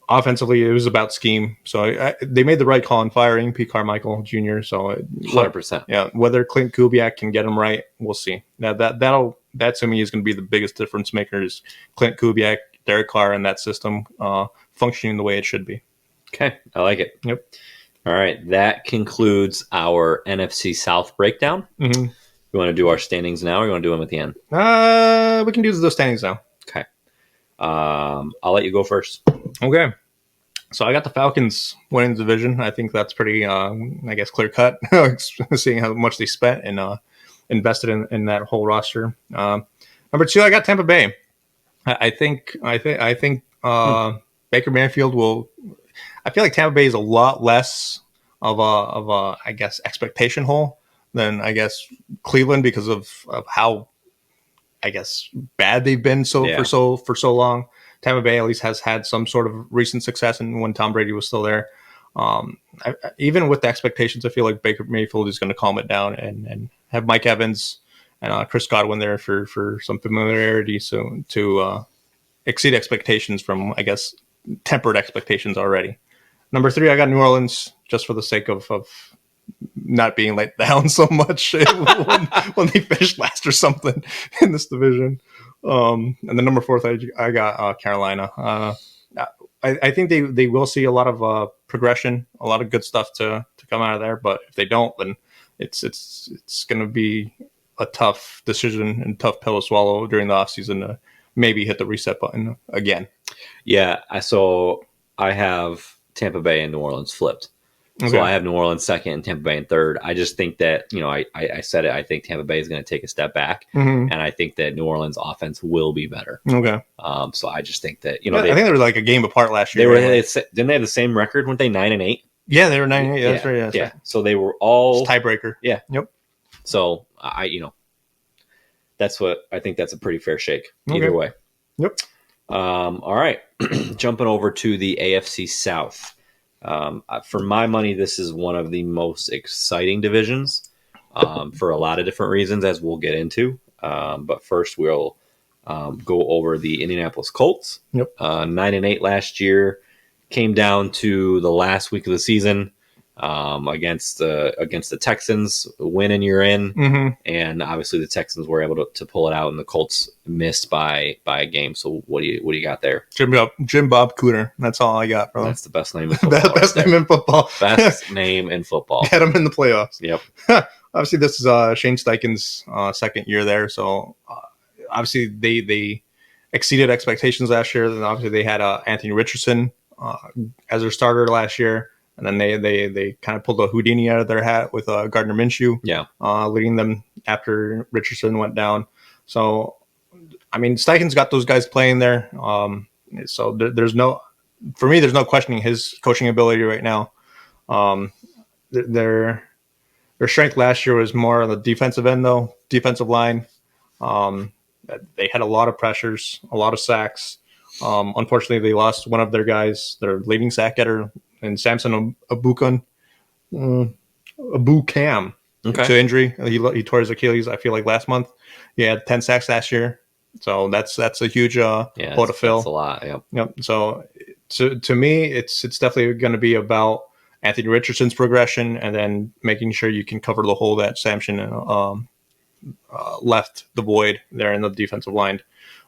offensively, it was about scheme. So they made the right call in firing Pete Carmichael Jr. So 100%. Yeah, whether Clint Kubiak can get him right, we'll see. Now that to me is going to be the biggest difference maker is Clint Kubiak, Derek Carr, and that system functioning the way it should be. Okay, I like it. Yep. All right, that concludes our NFC South breakdown. Mm-hmm. You want to do our standings now, or you want to do them at the end? We can do those standings now. Okay. I'll let you go first. Okay. So I got the Falcons winning the division. I think that's pretty, clear cut, seeing how much they spent and invested in that whole roster. Number 2, I got Tampa Bay. I think Baker Mayfield will. I feel like Tampa Bay is a lot less of a expectation hole than Cleveland because of how bad they've been for so long. Tampa Bay at least has had some sort of recent success, and when Tom Brady was still there. Even with the expectations, I feel like Baker Mayfield is going to calm it down and have Mike Evans and Chris Godwin there for some familiarity, so to exceed expectations from tempered expectations already. Number 3, I got New Orleans just for the sake of not being let down so much when they finished last or something in this division. And then number 4, I got Carolina. I think they will see a lot of progression, a lot of good stuff to come out of there. But if they don't, then it's going to be a tough decision and tough pill to swallow during the offseason to maybe hit the reset button again. Yeah, I have Tampa Bay and New Orleans flipped. Okay. So I have New Orleans second and Tampa Bay in third. I just think that, I said it, I think Tampa Bay is going to take a step back. Mm-hmm. And I think that New Orleans offense will be better. Okay. So I just think that, I think they were like a game apart last year. Didn't they have the same record? Weren't they 9-8? Yeah, they were 9-8. Yeah, that's right. Yeah. So they were all tiebreaker. Yeah. Yep. So that's what I think. That's a pretty fair shake either way. Yep. All right. Jumping over to the AFC South. For my money, this is one of the most exciting divisions for a lot of different reasons, as we'll get into. But first, we'll go over the Indianapolis Colts. Yep. 9-8 last year, came down to the last week of the season against the Texans. Win and you're in, mm-hmm. and obviously the Texans were able to pull it out, and the Colts missed by a game. So what do you got there? Jim Bob Cooter. That's all I got, bro. That's the best name in football. Best name in football. Best name in football. Get him in the playoffs. Yep. Obviously, this is Shane Steichen's second year there, so obviously they exceeded expectations last year. Then obviously they had Anthony Richardson as their starter last year. And then they kind of pulled a Houdini out of their hat with Gardner Minshew, leading them after Richardson went down. So, I mean, Steichen's got those guys playing there. So there's no questioning his coaching ability right now. Their strength last year was more on the defensive end, though, defensive line. They had a lot of pressures, a lot of sacks. Unfortunately, they lost one of their guys, their leading sack getter, and Samson Abucam to injury. He tore his Achilles, I feel like, last month. He had 10 sacks last year. So that's a huge hole to fill. That's a lot, Yep. So to me, it's definitely going to be about Anthony Richardson's progression and then making sure you can cover the hole that Samson left the void there in the defensive line.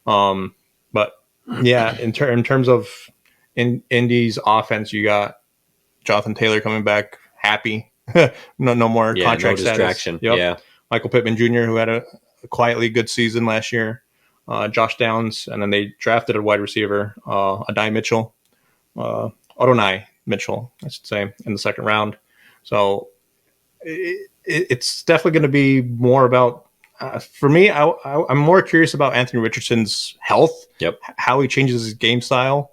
But Yeah, in terms of Indy's offense, you got Jonathan Taylor coming back, happy. no more contract no distraction. Status. Yep. Yeah, Michael Pittman Jr., who had a quietly good season last year. Josh Downs, and then they drafted a wide receiver, Adai Mitchell, Adonai Mitchell, I should say, in the second round. So it's definitely going to be more about. For me, I'm more curious about Anthony Richardson's health. Yep. How he changes his game style,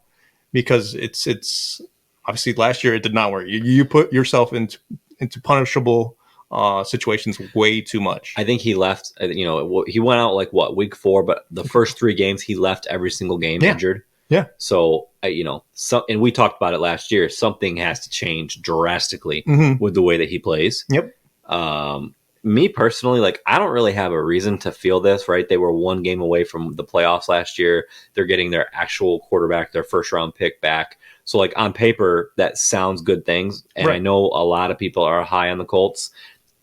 because it's obviously last year it did not work. You put yourself into punishable situations way too much. I think he left. He went out like week 4, but the first 3 games he left every single game injured. Yeah. So and we talked about it last year. Something has to change drastically with the way that he plays. Yep. Me personally, like, I don't really have a reason to feel this, right? They were 1 game away from the playoffs last year. They're getting their actual quarterback, their first round pick back. So, like, on paper, that sounds good things. And I know a lot of people are high on the Colts.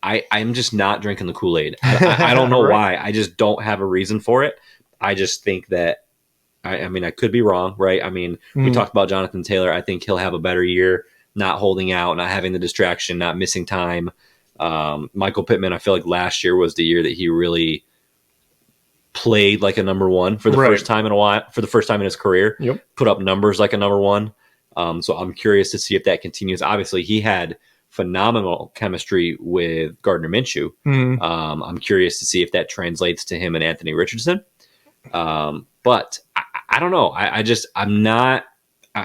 I'm just not drinking the Kool-Aid. I don't know why. I just don't have a reason for it. I just think that, I mean, I could be wrong, right? I mean, we talked about Jonathan Taylor. I think he'll have a better year, not holding out, not having the distraction, not missing time. Michael Pittman, I feel like last year was the year that he really played like a number 1 for the first time in a while, for the first time in his career. Yep. Put up numbers like a number 1. So I'm curious to see if that continues. Obviously, he had phenomenal chemistry with Gardner Minshew. I'm curious to see if that translates to him and Anthony Richardson. But I don't know. I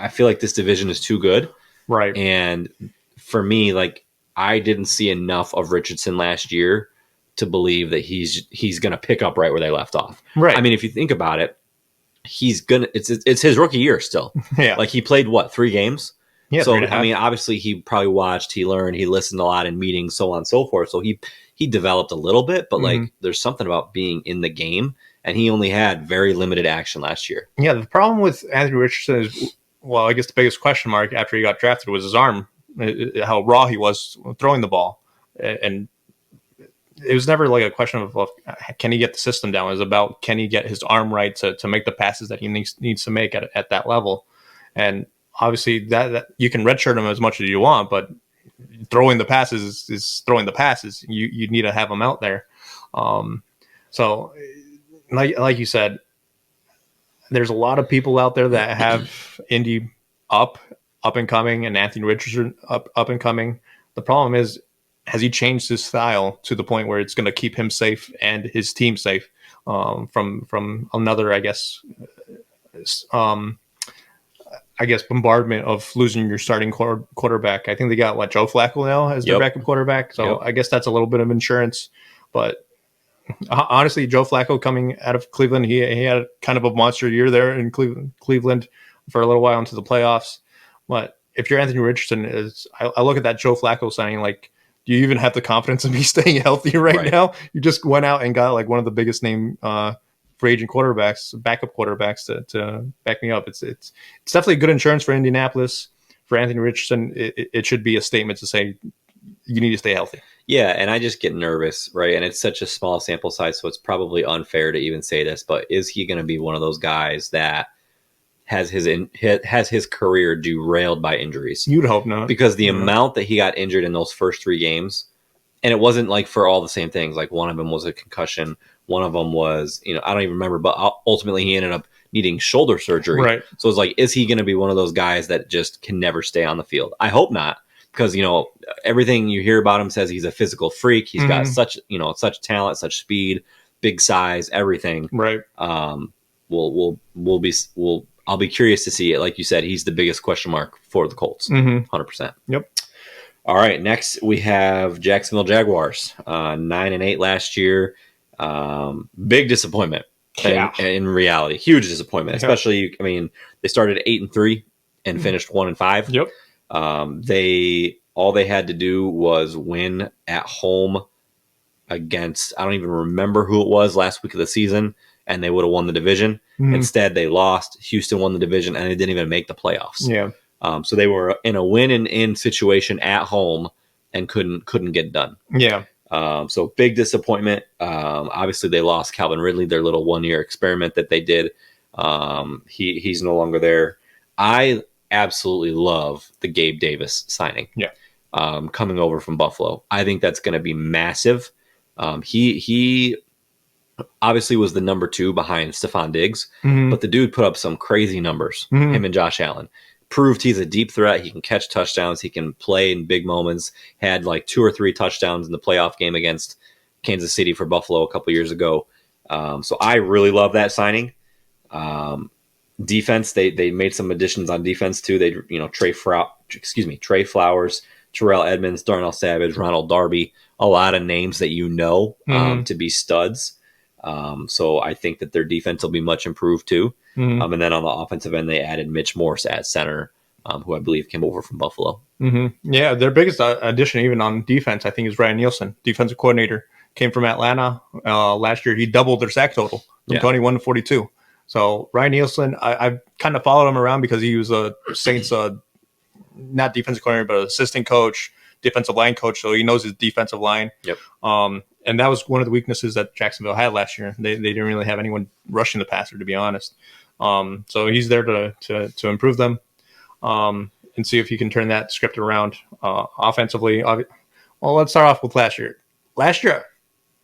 feel like this division is too good. Right. And for me, like, I didn't see enough of Richardson last year to believe that he's going to pick up right where they left off. Right. I mean, if you think about it, it's his rookie year still. Yeah. Like, he played 3 games. Yeah. So I mean, obviously he probably watched, he learned, he listened a lot in meetings, so on and so forth. So he developed a little bit, but like, there's something about being in the game, and he only had very limited action last year. Yeah. The problem with Anthony Richardson is, well, I guess the biggest question mark after he got drafted was his arm. How raw he was throwing the ball, and it was never like a question of can he get the system down. It was about, can he get his arm right to make the passes that he needs to make at that level. And obviously that you can redshirt him as much as you want, but throwing the passes is throwing the passes. You need to have him out there. So like you said, there's a lot of people out there that have Indy up and coming, and Anthony Richardson up and coming. The problem is, has he changed his style to the point where it's going to keep him safe and his team safe from another, I guess, bombardment of losing your starting quarterback. I think they got Joe Flacco now as their backup quarterback. So I guess that's a little bit of insurance. But honestly, Joe Flacco coming out of Cleveland, he had kind of a monster year there in Cleveland for a little while into the playoffs. But if you're Anthony Richardson, I look at that Joe Flacco signing, like, do you even have the confidence in me staying healthy right now? You just went out and got one of the biggest name free agent quarterbacks, backup quarterbacks to back me up. It's definitely good insurance for Indianapolis. For Anthony Richardson, it should be a statement to say you need to stay healthy. Yeah, and I just get nervous, right? And it's such a small sample size, so it's probably unfair to even say this, but is he going to be one of those guys that has his career derailed by injuries? You'd hope not. Because the amount that he got injured in those first 3 games, and it wasn't like for all the same things. Like, one of them was a concussion. One of them was, I don't even remember, but ultimately he ended up needing shoulder surgery. Right. So it's like, is he going to be one of those guys that just can never stay on the field? I hope not, because, everything you hear about him says he's a physical freak. He's got such talent, such speed, big size, everything. Right. I'll be curious to see it. Like you said, he's the biggest question mark for the Colts. 100%. Yep. All right. Next, we have Jacksonville Jaguars. 9-8 last year. Big disappointment. In reality, huge disappointment. Especially, they started 8-3 and finished 1-5. Yep. All they had to do was win at home against, I don't even remember who it was last week of the season, and they would have won the division. Instead, they lost. Houston won the division, and they didn't even make the playoffs. Yeah. So they were in a win-and-in situation at home and couldn't get done. Yeah. So big disappointment. Obviously, they lost Calvin Ridley, their little 1-year experiment that they did. He's no longer there. I absolutely love the Gabe Davis signing. Yeah. Coming over from Buffalo. I think that's going to be massive. He obviously was the number 2 behind Stephon Diggs, but the dude put up some crazy numbers, him and Josh Allen. Proved he's a deep threat. He can catch touchdowns. He can play in big moments. Had like 2 or 3 touchdowns in the playoff game against Kansas City for Buffalo a couple years ago. So I really love that signing. Defense, they made some additions on defense too. They, Trey Flowers, Terrell Edmonds, Darnell Savage, Ronald Darby, a lot of names that to be studs. So I think that their defense will be much improved too. And then on the offensive end, they added Mitch Morse at center, who I believe came over from Buffalo. Yeah, their biggest addition even on defense, I think, is Ryan Nielsen, defensive coordinator. Came from Atlanta last year. He doubled their sack total from 21 to 42. So Ryan Nielsen, I've kind of followed him around because he was a Saints, not defensive coordinator, but assistant coach, defensive line coach. So he knows his defensive line. Yep. And that was one of the weaknesses that Jacksonville had last year. They didn't really have anyone rushing the passer, to be honest. So he's there to improve them and see if he can turn that script around offensively. Well, let's start off with last year. Last year,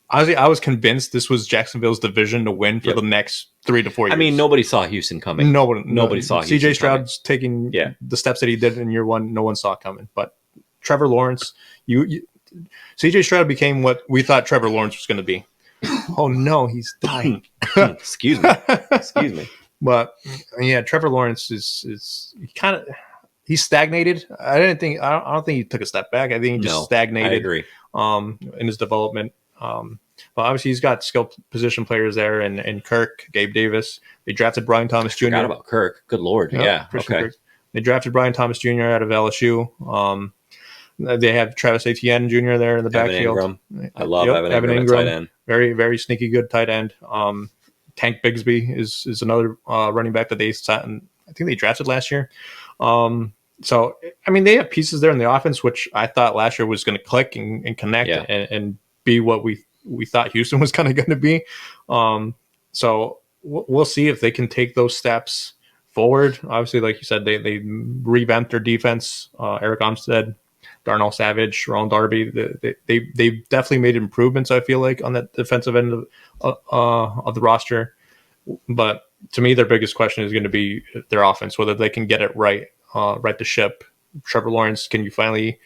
I was convinced this was Jacksonville's division to win for the next 3 to 4 years. I mean, nobody saw Houston coming. Nobody saw Houston CJ Stroud's taking the steps that he did in year one. No one saw coming. But Trevor Lawrence, CJ Stroud became what we thought Trevor Lawrence was going to be. Oh no, he's dying. Excuse me. But yeah, Trevor Lawrence is he's stagnated. I don't think he took a step back. I think he just stagnated. I agree. In his development. But obviously he's got skill position players there, and Kirk, Gabe Davis. They drafted Brian Thomas Jr. Forgot about Kirk. Good Lord. Yeah. Okay. Kirk. They drafted Brian Thomas Jr. out of LSU. They have Travis Etienne Jr. there in the backfield. Ingram. I love Evan Ingram. Tight end. Very, very sneaky good tight end. Tank Bigsby is another running back that they sat and I think they drafted last year. So, I mean, they have pieces there in the offense, which I thought last year was going to click and connect and be what we thought Houston was kind of going to be. So we'll see if they can take those steps forward. Obviously, like you said, they revamped their defense. Eric Armstead, Darnell Savage, Ronald Darby. They definitely made improvements, I feel like, on that defensive end of the roster. But to me, their biggest question is going to be their offense, whether they can get it right the ship. Trevor Lawrence, can you finally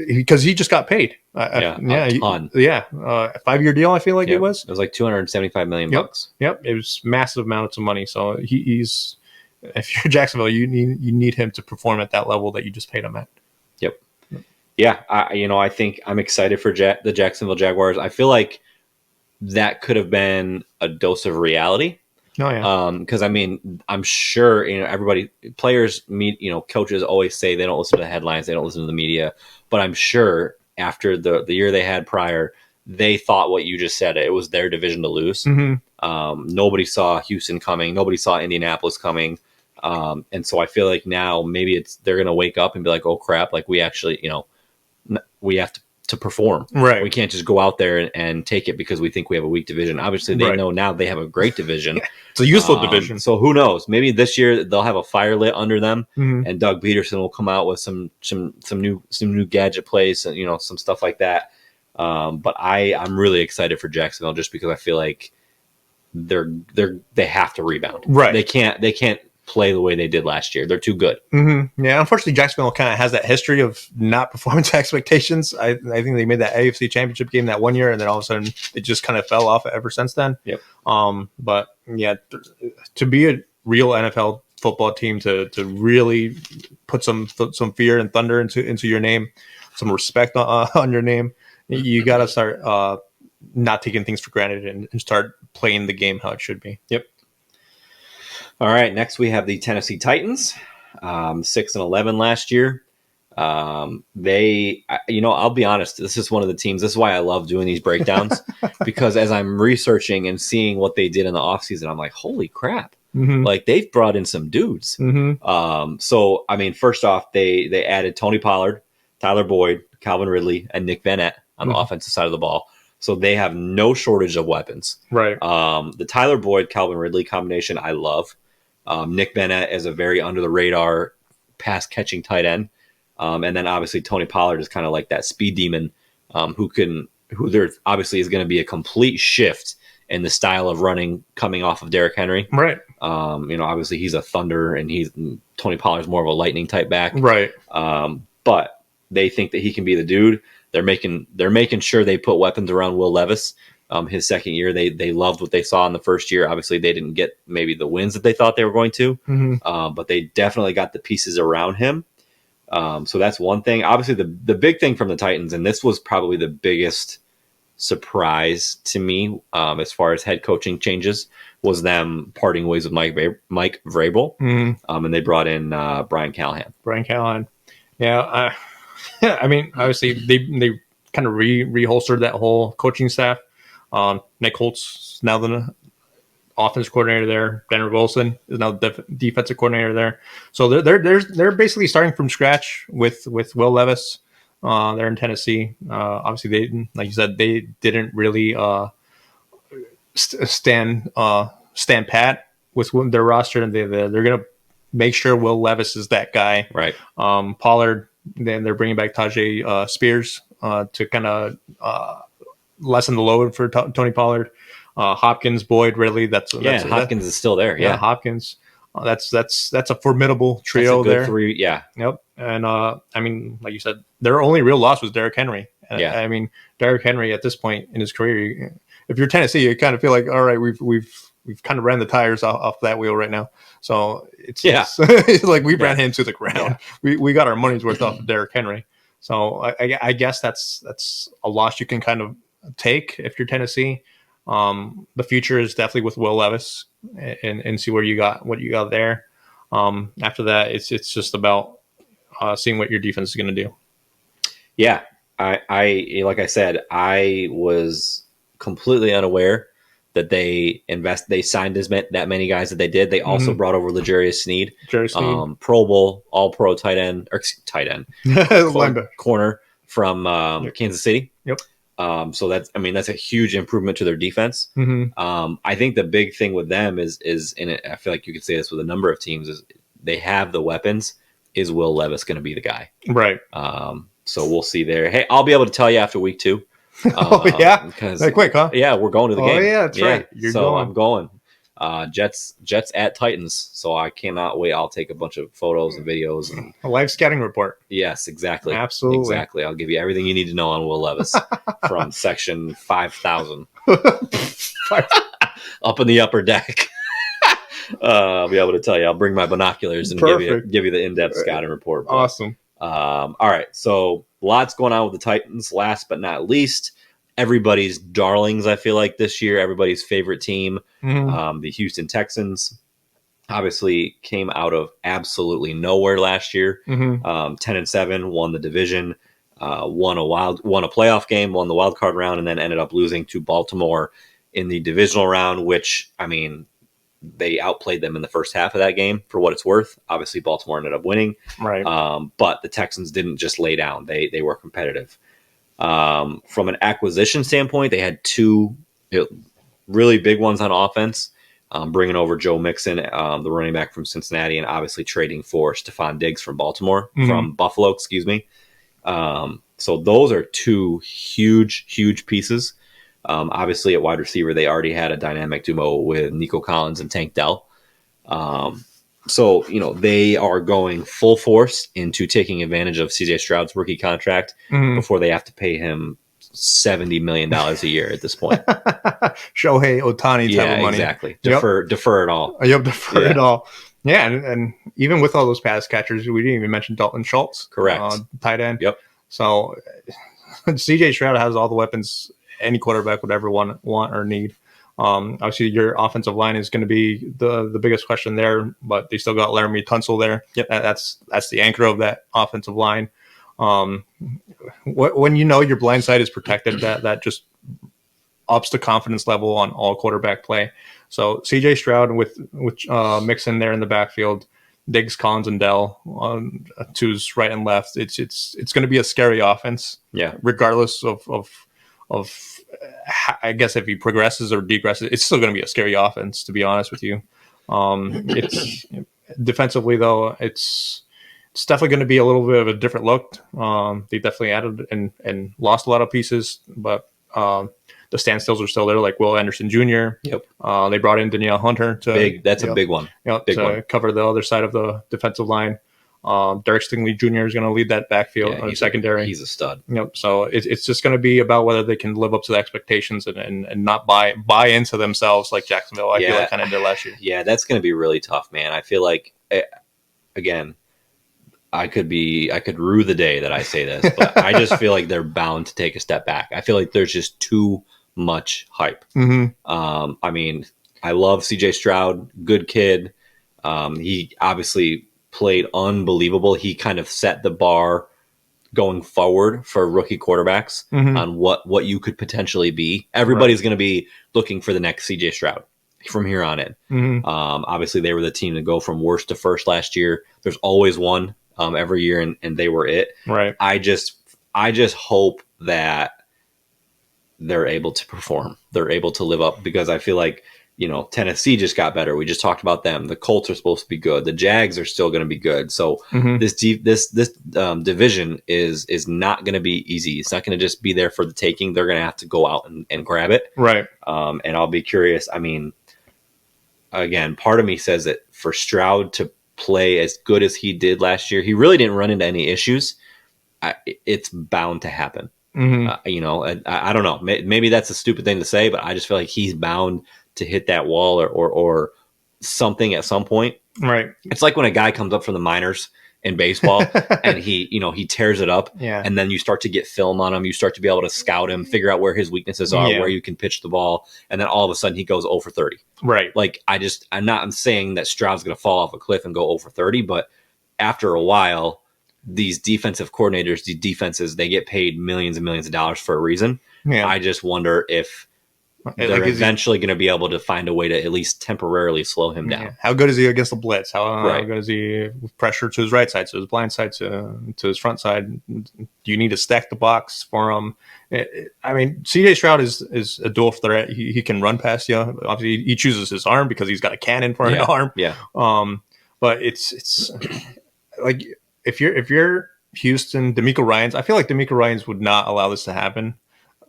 because he just got paid. A ton. 5-year deal, I feel like it was. It was like $275 million bucks. Yep, it was massive amounts of money. So he's if you're Jacksonville, you need him to perform at that level that you just paid him at. Yep. Yeah, I think I'm excited for the Jacksonville Jaguars. I feel like that could have been a dose of reality. Oh yeah. Because I mean, I'm sure players coaches always say they don't listen to the headlines, they don't listen to the media. But I'm sure after the year they had prior, they thought what you just said. It was their division to lose. Mm-hmm. Nobody saw Houston coming. Nobody saw Indianapolis coming. And so I feel like now maybe they're going to wake up and be like, oh crap, like we actually, we have to perform. Right. We can't just go out there and take it because we think we have a weak division. Obviously they know now they have a great division. It's a useful division. So who knows? Maybe this year they'll have a fire lit under them, and Doug Peterson will come out with some new gadget plays and some stuff like that. But I'm really excited for Jacksonville just because I feel like they have to rebound. Right. They can't play the way they did last year. They're too good. Mm-hmm. Yeah, unfortunately, Jacksonville kind of has that history of not performing to expectations. I think they made that AFC Championship game that one year, and then all of a sudden it just kind of fell off ever since then. Yep. But yeah, to be a real NFL football team, to really put some fear and thunder into your name, some respect on your name, you got to start not taking things for granted and start playing the game how it should be. Yep. All right, next we have the Tennessee Titans, 6-11 last year. They, I'll be honest, this is one of the teams. This is why I love doing these breakdowns because as I'm researching and seeing what they did in the offseason, I'm like, holy crap! Like they've brought in some dudes. So I mean, first off, they added Tony Pollard, Tyler Boyd, Calvin Ridley, and Nick Vannett on the offensive side of the ball. So they have no shortage of weapons. Right. The Tyler Boyd, Calvin Ridley combination, I love. Nick Bennett is a very under the radar pass catching tight end. And then obviously Tony Pollard is kind of like that speed demon who there obviously is going to be a complete shift in the style of running coming off of Derrick Henry. Right. Obviously he's a thunder and Tony Pollard's more of a lightning type back. Right. But they think that he can be the dude. They're making sure they put weapons around Will Levis. His second year, they loved what they saw in the first year. Obviously, they didn't get maybe the wins that they thought they were going to, but they definitely got the pieces around him. So that's one thing. Obviously, the big thing from the Titans, and this was probably the biggest surprise to me as far as head coaching changes, was them parting ways with Mike Vrabel, and they brought in Brian Callahan. Yeah. I mean, obviously, they kind of reholstered that whole coaching staff. Nick Holtz now the offensive coordinator there. Denver Wilson is now the defensive coordinator there. So they're basically starting from scratch with Will Levis. They're in Tennessee. Obviously, they, like you said, they didn't really stand pat with their roster, and they're going to make sure Will Levis is that guy. Right. Pollard. Then they're bringing back Tajay Spears to kind of lessen the load for Tony Pollard. Hopkins, Boyd, Ridley. Hopkins is still there. Yeah, Hopkins. That's a formidable trio there. Three, yeah. Yep. And I mean, like you said, their only real loss was Derrick Henry. Yeah. I mean, Derrick Henry at this point in his career, if you're Tennessee, you kind of feel like, all right, we've kind of ran the tires off that wheel right now. So it's like we ran him to the ground. Yeah. We got our money's worth off of Derrick Henry. So I guess that's a loss you can kind of take if you're Tennessee. The future is definitely with Will Levis and see what you got there. After that, it's just about seeing what your defense is going to do. Yeah, I like I said, I was completely unaware that they signed that many guys that they did. They also brought over L'Jarius Sneed, Pro Bowl, All-Pro tight end, corner from Kansas City. Yep. So that's a huge improvement to their defense. I think the big thing with them is in it. I feel like you could say this with a number of teams is they have the weapons. Is Will Levis going to be the guy? Right. So we'll see there. Hey, I'll be able to tell you after week 2. Because that quick, huh? Yeah, we're going to the game. Oh yeah, that's right. I'm going. Jets at Titans. So I cannot wait. I'll take a bunch of photos and videos and a live scouting report. Yes, exactly. Absolutely. Exactly. I'll give you everything you need to know on Will Levis from section 5,000 up in the upper deck. I'll be able to tell you. I'll bring my binoculars and give you the in-depth scouting report. Awesome. All right. So lots going on with the Titans. Last but not least, everybody's darlings, I feel like this year, everybody's favorite team, the Houston Texans, obviously came out of absolutely nowhere last year. 10-7, won the division, won a playoff game, won the wild card round, and then ended up losing to Baltimore in the divisional round, which, I mean, they outplayed them in the first half of that game for what it's worth. Obviously, Baltimore ended up winning. Right. But the Texans didn't just lay down. They were competitive. From an acquisition standpoint, they had two really big ones on offense, bringing over Joe Mixon, the running back from Cincinnati, and obviously trading for Stephon Diggs from Buffalo, excuse me. So those are two huge pieces. Obviously, at wide receiver, they already had a dynamic duo with Nico Collins and Tank Dell. So, they are going full force into taking advantage of CJ Stroud's rookie contract before they have to pay him $70 million a year at this point. Shohei Ohtani type of money. Exactly. Defer it all. Yep, defer it all. Yeah, and even with all those pass catchers, we didn't even mention Dalton Schultz. Correct. Tight end. Yep. So CJ Stroud has all the weapons any quarterback would ever want or need. Obviously, your offensive line is going to be the biggest question there, but they still got Laramie Tunsil there. Yep. That's the anchor of that offensive line. When your blind side is protected, that just ups the confidence level on all quarterback play. So CJ Stroud with Mixon there in the backfield, Diggs, Collins, and Dell on twos right and left. It's going to be a scary offense. Yeah. Regardless of I guess if he progresses or degresses, it's still going to be a scary offense, to be honest with you. It's defensively though, it's definitely going to be a little bit of a different look. They definitely added and lost a lot of pieces, but the standstills are still there, like Will Anderson Jr. Yep. They brought in Danielle Hunter to that's a big one. To cover the other side of the defensive line. Derek Stingley Jr. is going to lead that backfield secondary. He's a stud. So it's just going to be about whether they can live up to the expectations and not buy into themselves like Jacksonville. I feel like kind of did last year. Yeah, that's going to be really tough, man. I feel like again, I could rue the day that I say this, but I just feel like they're bound to take a step back. I feel like there's just too much hype. Mm-hmm. I mean, I love CJ Stroud, good kid. He obviously played unbelievable. He kind of set the bar going forward for rookie quarterbacks on what you could potentially be. Everybody's going to be looking for the next CJ Stroud from here on in. Obviously, they were the team to go from worst to first last year. There's always one every year, and they were it. Right. I just hope that they're able to perform. They're able to live up, because I feel like, Tennessee just got better. We just talked about them. The Colts are supposed to be good. The Jags are still going to be good. So this division is not going to be easy. It's not going to just be there for the taking. They're going to have to go out and grab it. Right. And I'll be curious. I mean, again, part of me says that for Stroud to play as good as he did last year, he really didn't run into any issues. It's bound to happen. I don't know. Maybe that's a stupid thing to say, but I just feel like he's bound to hit that wall or something at some point. Right. It's like when a guy comes up from the minors in baseball and he tears it up, and then you start to get film on him. You start to be able to scout him, figure out where his weaknesses are, where you can pitch the ball, and then all of a sudden he goes 0 for 30. Right. Like I'm saying that Stroud's going to fall off a cliff and go 0 for 30, but after a while, these defensive coordinators, these defenses, they get paid millions and millions of dollars for a reason. Yeah. I just wonder if they're eventually going to be able to find a way to at least temporarily slow him down. Yeah. How good is he against the blitz? How good is he with pressure to his right side, to his blind side, to his front side? Do you need to stack the box for him? I mean, CJ Stroud is a dual threat. He can run past you. Obviously, he chooses his arm because he's got a cannon for an arm. Yeah. But it's like if you're Houston, D'Amico Ryans, I feel like D'Amico Ryans would not allow this to happen,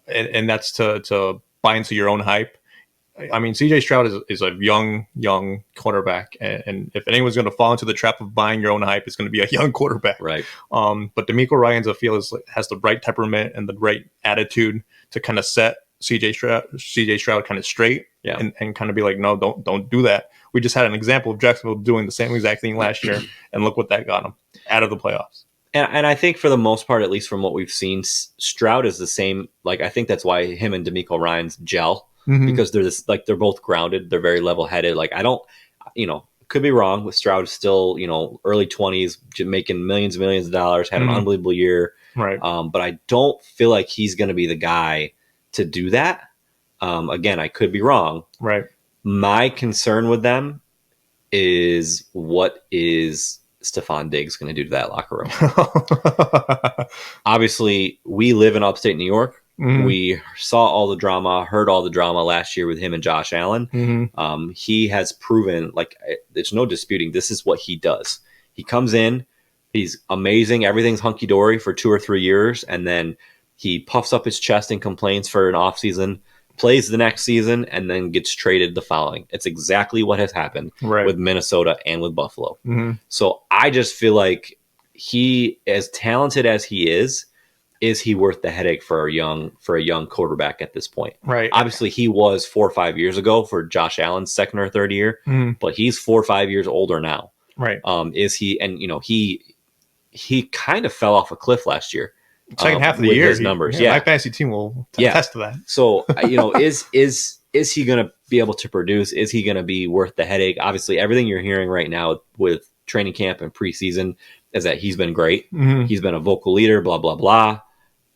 and that's to buy into your own hype. I mean, CJ Stroud is a young quarterback, and if anyone's going to fall into the trap of buying your own hype, it's going to be a young quarterback. Right. But D'Amico Ryans, I feel, has the right temperament and the right attitude to kind of set CJ Stroud kind of straight, and kind of be like, no, don't do that. We just had an example of Jacksonville doing the same exact thing last year, and look what that got them out of the playoffs. And I think for the most part, at least from what we've seen, Stroud is the same. Like, I think that's why him and D'Amico Ryans gel, because they're both grounded. They're very level headed. Like, I don't, could be wrong with Stroud still, early 20s, making millions and millions of dollars, had an unbelievable year. Right. But I don't feel like he's going to be the guy to do that. Again, I could be wrong. Right. My concern with them is what is Stephon Diggs going to do to that locker room? Obviously, we live in upstate New York. We saw all the drama, heard all the drama last year with him and Josh Allen. He has proven, like, there's no disputing, this is what he does. He comes in, he's amazing, everything's hunky-dory for 2 or 3 years, and then he puffs up his chest and complains for an offseason, plays the next season, and then gets traded the following. It's exactly what has happened with Minnesota and with Buffalo. So I just feel like he, as talented as he is he worth the headache for a young quarterback at this point? Right. Obviously, he was 4 or 5 years ago for Josh Allen's second or third year, but he's 4 or 5 years older now. Right. Is he? And he kind of fell off a cliff last year. Second half of the year, his numbers. My fantasy team will attest to that. So, is he going to be able to produce? Is he going to be worth the headache? Obviously, everything you're hearing right now with training camp and preseason is that he's been great. He's been a vocal leader, blah, blah, blah.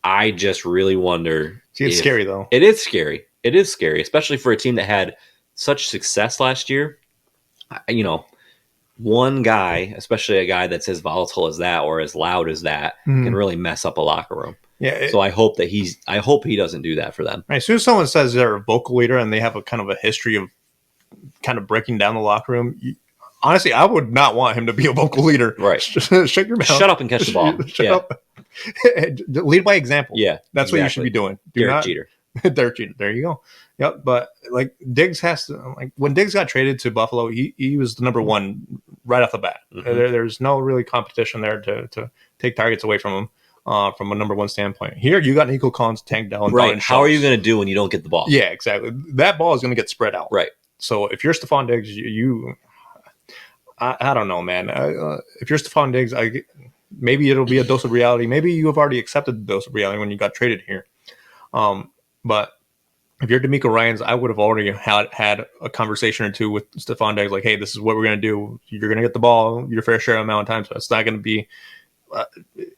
I just really wonder. It's scary, though. It is scary. It is scary, especially for a team that had such success last year. One guy, especially a guy that's as volatile as that or as loud as that, can really mess up a locker room. Yeah. So I hope he doesn't do that for them. As soon as someone says they're a vocal leader and they have a kind of a history of kind of breaking down the locker room. Honestly, I would not want him to be a vocal leader. Right. Shut your mouth. Shut up and catch the ball. Shut up. Lead by example. Yeah. That's what you should be doing. Derek Jeter. Derek Jeter. There you go. Yep. But like Diggs has to, like when Diggs got traded to Buffalo, he was the number one right off the bat. Mm-hmm. There's no really competition there to take targets away from him. From a number one standpoint. Here, you got Nico Collins, Tank Dell, and right. How are you going to do when you don't get the ball? Yeah, exactly. That ball is going to get spread out. Right. So if you're Stephon Diggs, I don't know, man. If you're Stephon Diggs, maybe it'll be a dose of reality. Maybe you have already accepted the dose of reality when you got traded here. But if you're DeMeco Ryans, I would have already had a conversation or two with Stephon Diggs, like, hey, this is what we're going to do. You're going to get the ball your fair share amount of times, but it's not going to be.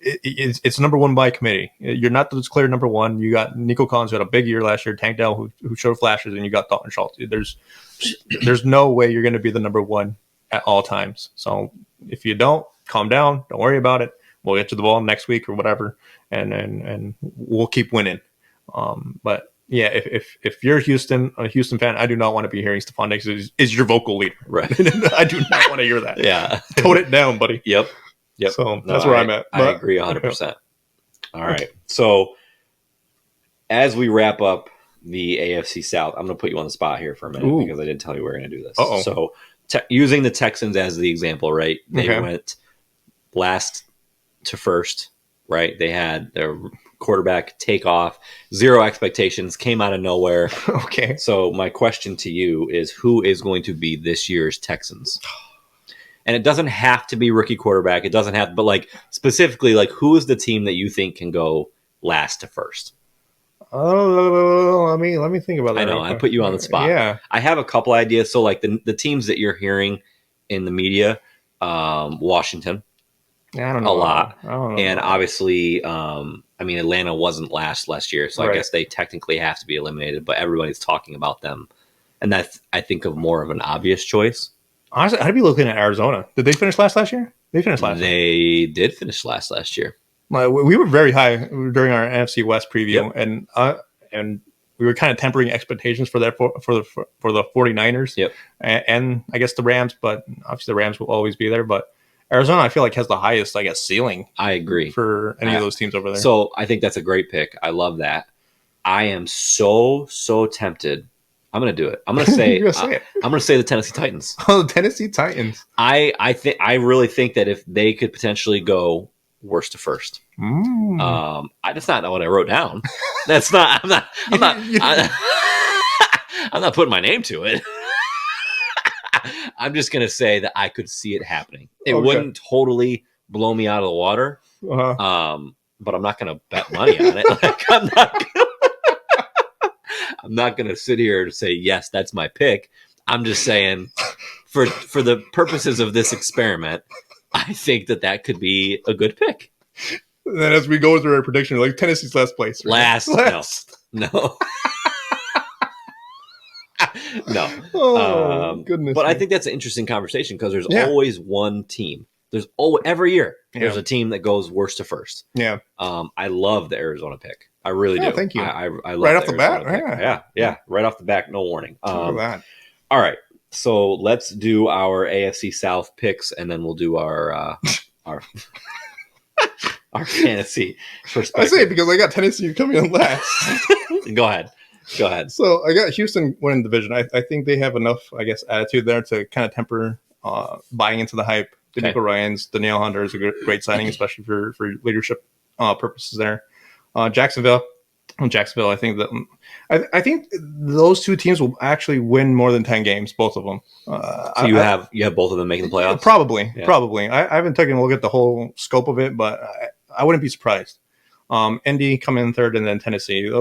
It's number one by committee. You're not the clear number one. You got Nico Collins who had a big year last year, Tank Dell who showed flashes, and you got Dalton Schultz. There's no way you're going to be the number one at all times. So if you don't, calm down. Don't worry about it. We'll get to the ball next week or whatever, and we'll keep winning. But yeah, if you're a Houston fan, I do not want to be hearing Stephon Diggs is your vocal leader. Right. I do not want to hear that. Yeah. Tone it down, buddy. Yep. So that's where I'm at. I agree 100%. All right. So as we wrap up the AFC South, I'm going to put you on the spot here for a minute because I didn't tell you we were going to do this. Uh-oh. So using the Texans as the example, right? They went last to first, right? They had their quarterback take off, zero expectations, came out of nowhere. Okay. So my question to you is, who is going to be this year's Texans? And it doesn't have to be rookie quarterback. It doesn't have, but like specifically, like who is the team that you think can go last to first? Oh, let me think about that. I know I put you on the spot. Yeah, I have a couple ideas. So like the teams that you're hearing in the media, Washington, I don't know a lot, I don't know. And obviously, Atlanta wasn't last year, so I guess they technically have to be eliminated. But everybody's talking about them, and that's I think of more of an obvious choice. Honestly, I'd be looking at Arizona. Did they finish last year? They finished last. They did finish last year. We were very high during our NFC West preview, and we were kind of tempering expectations for the 49ers. Yep. And I guess the Rams, but obviously the Rams will always be there. But Arizona, I feel like has the highest, I guess, ceiling. I agree for any of those teams over there. So I think that's a great pick. I love that. I am so tempted. I'm going to do it. I'm going to say, I'm going to say the Tennessee Titans. Oh, the Tennessee Titans. I really think that if they could potentially go worst to first, that's not what I wrote down. That's not, I'm not putting my name to it. I'm just going to say that I could see it happening. It wouldn't totally blow me out of the water. Uh-huh. But I'm not going to bet money on it. Like I'm not going to sit here and say, yes, that's my pick. I'm just saying for the purposes of this experiment, I think that could be a good pick. Then as we go through our prediction, like Tennessee's last place. Right? Last. No. No. Oh, goodness. But I think that's an interesting conversation because there's always one team. Every year there's a team that goes worst to first. Yeah. I love the Arizona pick. I really do. Thank you. I love right off the bat. Yeah. Right off the back, no warning. Look at that. All right. So let's do our AFC South picks, and then we'll do our fantasy perspective. I say it because I got Tennessee coming in last. Go ahead. So I got Houston winning the division. I think they have enough, I guess, attitude there to kind of temper buying into the hype. DeMeco Ryans, Danielle Hunter is a great signing, especially for leadership purposes there. Jacksonville, I think that I think those two teams will actually win more than 10 games, both of them. So you have both of them making the playoffs? Probably. I haven't taken a look at the whole scope of it, but I wouldn't be surprised. Indy come in third, and then Tennessee.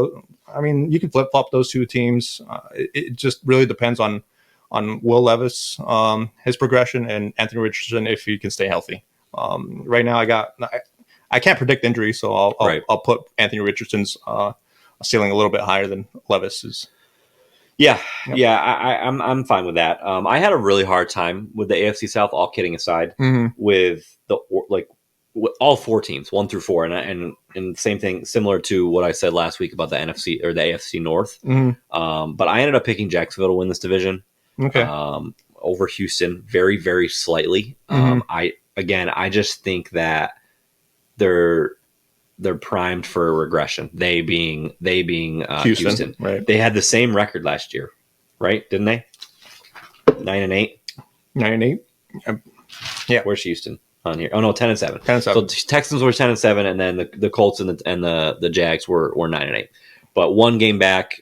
I mean, you can flip flop those two teams. It just really depends on Will Levis, his progression, and Anthony Richardson if he can stay healthy. Right now, I can't predict injuries, so I'll put Anthony Richardson's ceiling a little bit higher than Levis's. Yeah, I'm fine with that. I had a really hard time with the AFC South, all kidding aside, with with all four teams, 1 through 4, and same thing, similar to what I said last week about the NFC or the AFC North. But I ended up picking Jacksonville to win this division. Okay. Over Houston, very, very slightly. I just think that they're primed for a regression. They being Houston. Right. They had the same record last year, right? Didn't they? 9-8. 9-8. Yeah. Where's Houston on here? Oh no, 10-7. 10-7. So Texans were 10-7, and then the Colts and the Jags were 9-8. But one game back,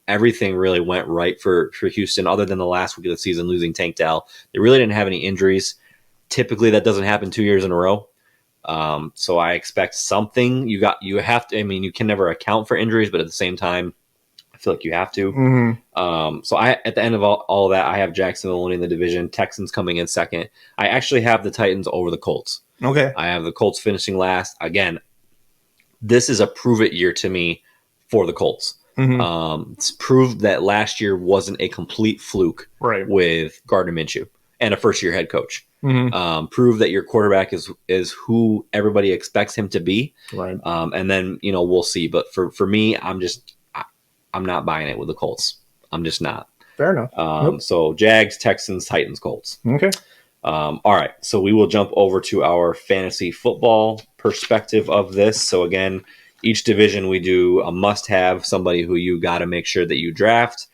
everything really went right for Houston. Other than the last week of the season losing Tank Dell, they really didn't have any injuries. Typically, that doesn't happen 2 years in a row. So I expect something. You have to. I mean, you can never account for injuries, but at the same time, I feel like you have to. So at the end of all of that, I have Jacksonville winning the division, Texans coming in second. I actually have the Titans over the Colts. Okay. I have the Colts finishing last. Again, this is a prove it year to me for the Colts. It's proved that last year wasn't a complete fluke, right, with Gardner Minshew and a first year head coach. Prove that your quarterback is who everybody expects him to be. Right. And then, we'll see. But for me, I'm not buying it with the Colts. I'm just not. Fair enough. So Jags, Texans, Titans, Colts. Okay. All right. So we will jump over to our fantasy football perspective of this. So again, each division we do a must-have, somebody who you got to make sure that you draft.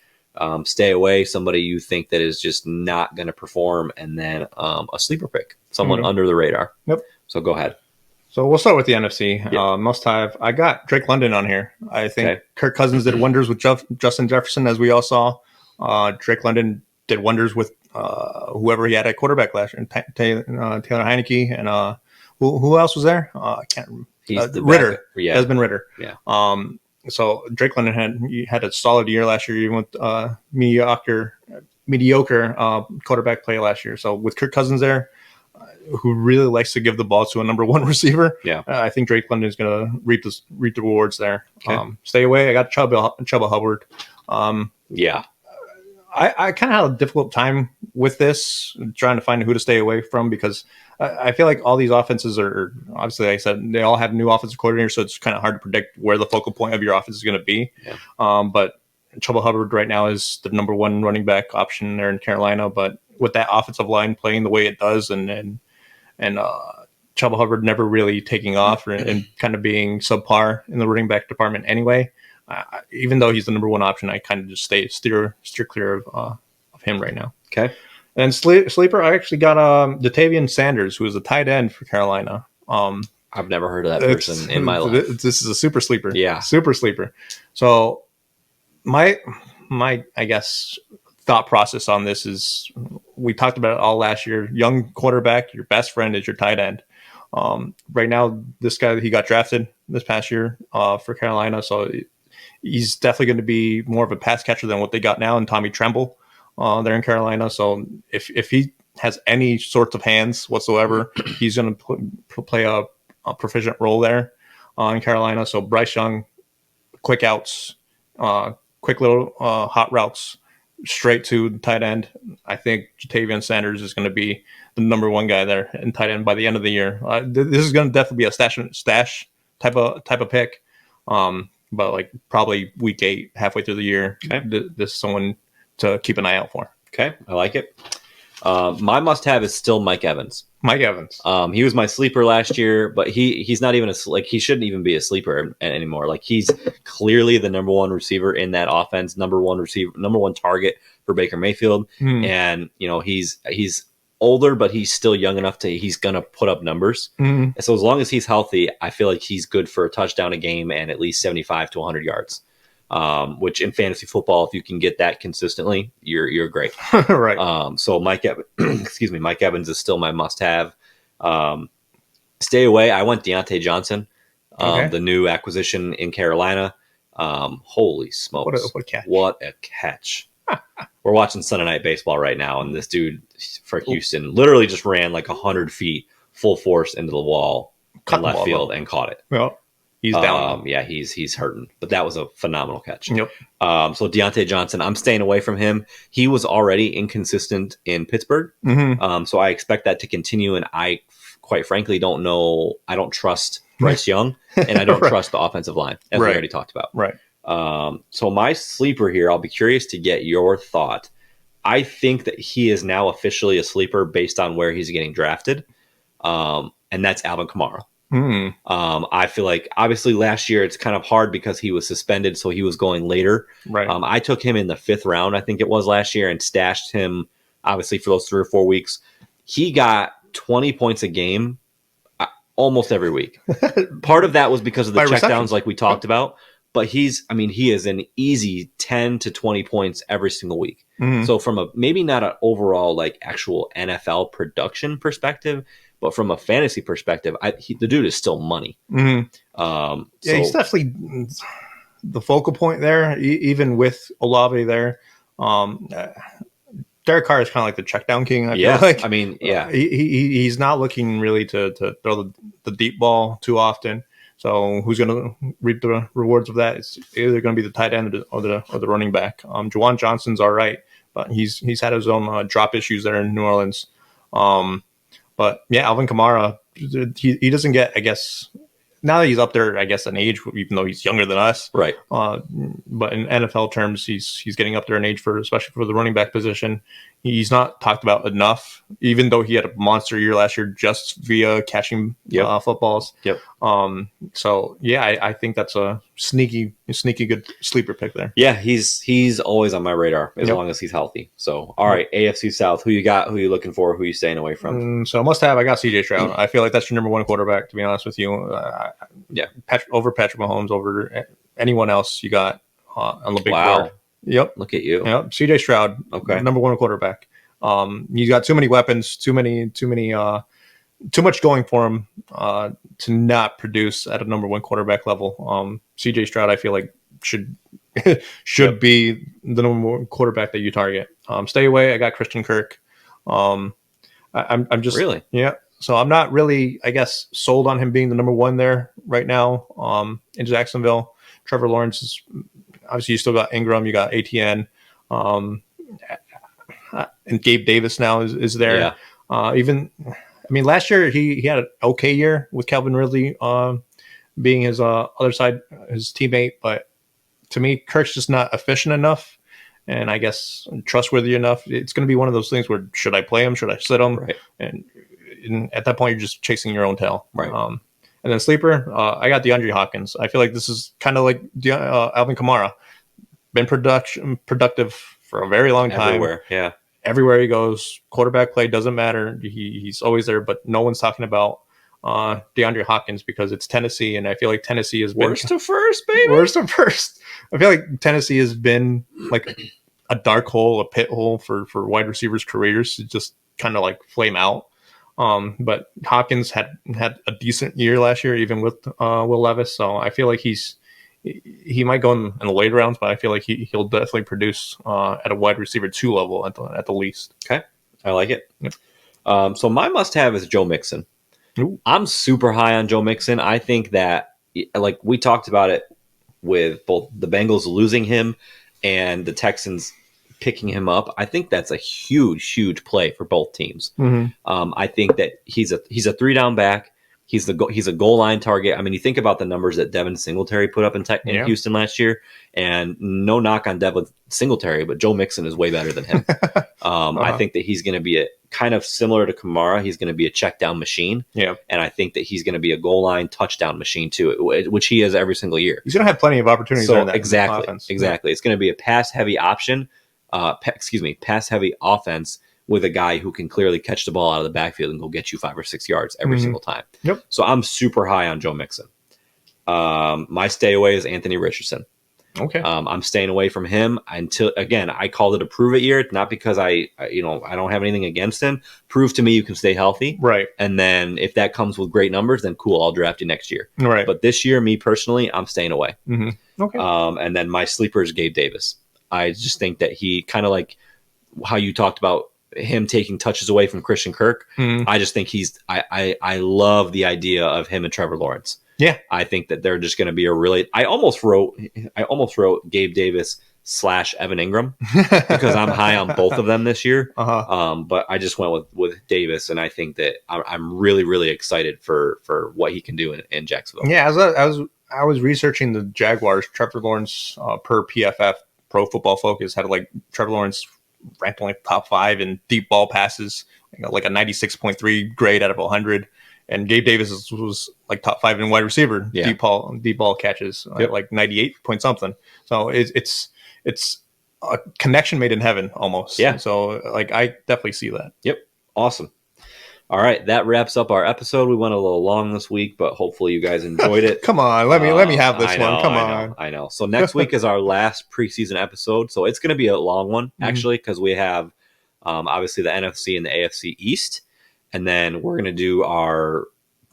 Stay away, somebody you think that is just not going to perform, and then a sleeper pick, someone under the radar. Yep. So go ahead. So we'll start with the NFC. Must have. I got Drake London on here. I think Kirk Cousins did wonders with Justin Jefferson, as we all saw. Drake London did wonders with whoever he had at quarterback last year, Taylor Heineke, and who else was there? I can't remember. Ritter. Desmond Ritter. Yeah. So Drake London had a solid year last year, even with mediocre quarterback play last year. So with Kirk Cousins there, who really likes to give the ball to a number one receiver, I think Drake London is going to reap the rewards there. Okay. Stay away. I got Chuba Hubbard. I kind of had a difficult time with this, trying to find who to stay away from, because I feel like all these offenses are, obviously, like I said, they all have new offensive coordinators, so it's kind of hard to predict where the focal point of your offense is going to be. But Chuba Hubbard right now is the number one running back option there in Carolina. But with that offensive line playing the way it does, and Chuba Hubbard never really taking off and kind of being subpar in the running back department anyway, even though he's the number one option, I kind of just steer clear of him right now. Okay. And sleeper, I actually got Datavian Sanders, who is a tight end for Carolina. I've never heard of that person in my life. This is a super sleeper. Yeah. Super sleeper. So my I guess thought process on this is, we talked about it all last year. Young quarterback, your best friend is your tight end. Right now, this guy, he got drafted this past year for Carolina, so he's definitely going to be more of a pass catcher than what they got now in Tommy Tremble there in Carolina. So if he has any sorts of hands whatsoever, he's going to play a proficient role there in Carolina. So Bryce Young, quick outs, quick little hot routes straight to the tight end. I think Jatavian Sanders is going to be the number one guy there in tight end by the end of the year. This is going to definitely be a stash type of pick. But like probably week 8, halfway through the year, this is someone to keep an eye out for. Okay, I like it. My must-have is still Mike Evans. Mike Evans. He was my sleeper last year, but he's not even he shouldn't even be a sleeper anymore. Like, he's clearly the number one receiver in that offense, number one target for Baker Mayfield, and he's older, but he's still young enough he's gonna put up numbers. So as long as he's healthy, I feel like he's good for a touchdown a game and at least 75 to 100 yards. Which in fantasy football, if you can get that consistently, you're great. Right. So Mike Evans is still my must-have. Stay away. I went Deontay Johnson, the new acquisition in Carolina. Holy smokes! What a catch! We're watching Sunday Night Baseball right now, and this dude for Houston literally just ran like 100 feet full force into the wall in left field and caught it. Well, he's down. He's hurting, but that was a phenomenal catch. Yep. So Deontay Johnson, I'm staying away from him. He was already inconsistent in Pittsburgh, so I expect that to continue. And I, quite frankly, don't know. I don't trust Bryce Young, and I don't trust the offensive line, as we already talked about. Right. So my sleeper here, I'll be curious to get your thought. I think that he is now officially a sleeper based on where he's getting drafted, and that's Alvin Kamara. I feel like obviously last year it's kind of hard because he was suspended, so he was going later. Right. I took him in the 5th round, I think it was last year, and stashed him obviously for those 3 or 4 weeks. He got 20 points a game almost every week. Part of that was because of the checkdowns like we talked about, but he is an easy 10 to 20 points every single week. So from a maybe not an overall like actual NFL production perspective, but from a fantasy perspective, the dude is still money. He's definitely the focal point there, even with Olave there. Derek Carr is kind of like the check down king. I feel like. I mean, yeah. He's not looking really to throw the deep ball too often. So who's going to reap the rewards of that? It's either going to be the tight end or the running back. Juwan Johnson's all right, but he's had his own drop issues there in New Orleans. But yeah, Alvin Kamara, he doesn't get, I guess, now that he's up there, I guess, in age, even though he's younger than us. Right. But in NFL terms, he's getting up there in age especially for the running back position. He's not talked about enough, even though he had a monster year last year just via catching footballs. Yep. So yeah, I think that's a sneaky good sleeper pick there. Yeah, he's always on my radar as long as he's healthy. So all right, AFC South, who you got? Who you looking for? Who you staying away from? So must have. I got CJ Stroud. I feel like that's your number one quarterback. To be honest with you, over Patrick Mahomes, over anyone else you got on the big board. Yep. Look at you. Yep. CJ Stroud. Okay. Number one quarterback. He's got too many weapons, too much going for him to not produce at a number one quarterback level. CJ Stroud, I feel like should be the number one quarterback that you target. Stay away. I got Christian Kirk. I'm just really, yeah. So I'm not really, I guess, sold on him being the number one there right now. In Jacksonville, Trevor Lawrence is. Obviously, you still got Ingram, you got ATN, and Gabe Davis now is there. Yeah. Last year he had an okay year with Calvin Ridley being his other side, his teammate. But to me, Kirk's just not efficient enough, and I guess trustworthy enough. It's going to be one of those things where should I play him? Should I sit him? Right. And at that point, you're just chasing your own tail. Right. And then sleeper, I got DeAndre Hopkins. I feel like this is kind of like Alvin Kamara. Been productive for a very long time. Everywhere he goes, quarterback play doesn't matter. He's always there, but no one's talking about DeAndre Hopkins because it's Tennessee, and I feel like Tennessee has been worst to first, baby. Worst to first. I feel like Tennessee has been like a dark hole, a pit hole for wide receivers' careers to just kind of like flame out. But Hopkins had a decent year last year, even with Will Levis. So I feel like he might go in the later rounds, but I feel like he'll definitely produce at a wide receiver 2 level at the least. Okay, I like it. Yep. So my must-have is Joe Mixon. Ooh. I'm super high on Joe Mixon. I think that, like we talked about it with both the Bengals losing him and the Texans picking him up, I think that's a huge play for both teams. Mm-hmm. I think that he's a 3-down back. He's a goal line target. I mean, you think about the numbers that Devin Singletary put up in Houston last year, and no knock on Devin Singletary, but Joe Mixon is way better than him. I think that he's going to be a kind of similar to Kamara. He's going to be a check down machine. Yeah. And I think that he's going to be a goal line touchdown machine too, which he is every single year. He's going to have plenty of opportunities. So in that exactly. offense. Yeah. It's going to be a pass heavy option. Pass heavy offense with a guy who can clearly catch the ball out of the backfield and go get you 5 or 6 yards every single time. Yep. So I'm super high on Joe Mixon. My stay away is Anthony Richardson. Okay. I'm staying away from him until, again, I called it a prove it year, not because I don't have anything against him. Prove to me you can stay healthy. Right. And then if that comes with great numbers, then cool, I'll draft you next year. Right. But this year, me personally, I'm staying away. Mm-hmm. Okay. And then my sleeper is Gabe Davis. I just think that he kind of like how you talked about him taking touches away from Christian Kirk. Mm-hmm. I just think I love the idea of him and Trevor Lawrence. Yeah. I think that they're just going to be a really, I almost wrote Gabe Davis / Evan Ingram because I'm high on both of them this year. But I just went with Davis, and I think that I'm really, really excited for what he can do in Jacksonville. Yeah. I was researching the Jaguars, Trevor Lawrence per PFF, Pro Football Focus, had like Trevor Lawrence ranked like top 5 in deep ball passes, like a 96.3 grade out of 100. And Gabe Davis was like top 5 in wide receiver, deep ball catches, like 98 point something. So it's a connection made in heaven almost. Yeah. So like I definitely see that. Yep. Awesome. All right, that wraps up our episode. We went a little long this week, but hopefully you guys enjoyed it. Come on, let me have this one. Come on. I know. So next week is our last preseason episode. So it's going to be a long one, actually, because we have obviously the NFC and the AFC East. And then we're going to do our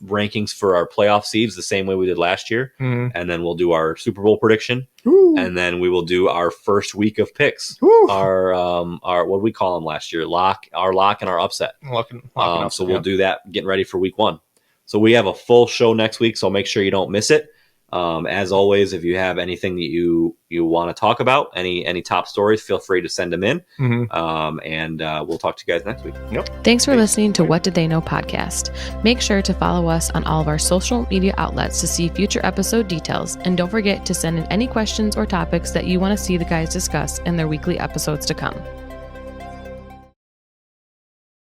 rankings for our playoff seeds the same way we did last year. And then we'll do our Super Bowl prediction. Ooh. And then we will do our first week of picks. Ooh. Our what did we call them last year? Our lock and our upset. So we'll do that getting ready for week 1. So we have a full show next week, so make sure you don't miss it. As always, if you have anything that you want to talk about, any top stories, feel free to send them in. And we'll talk to you guys next week. Yep. Thanks for listening to What Did They Know podcast. Make sure to follow us on all of our social media outlets to see future episode details. And don't forget to send in any questions or topics that you want to see the guys discuss in their weekly episodes to come.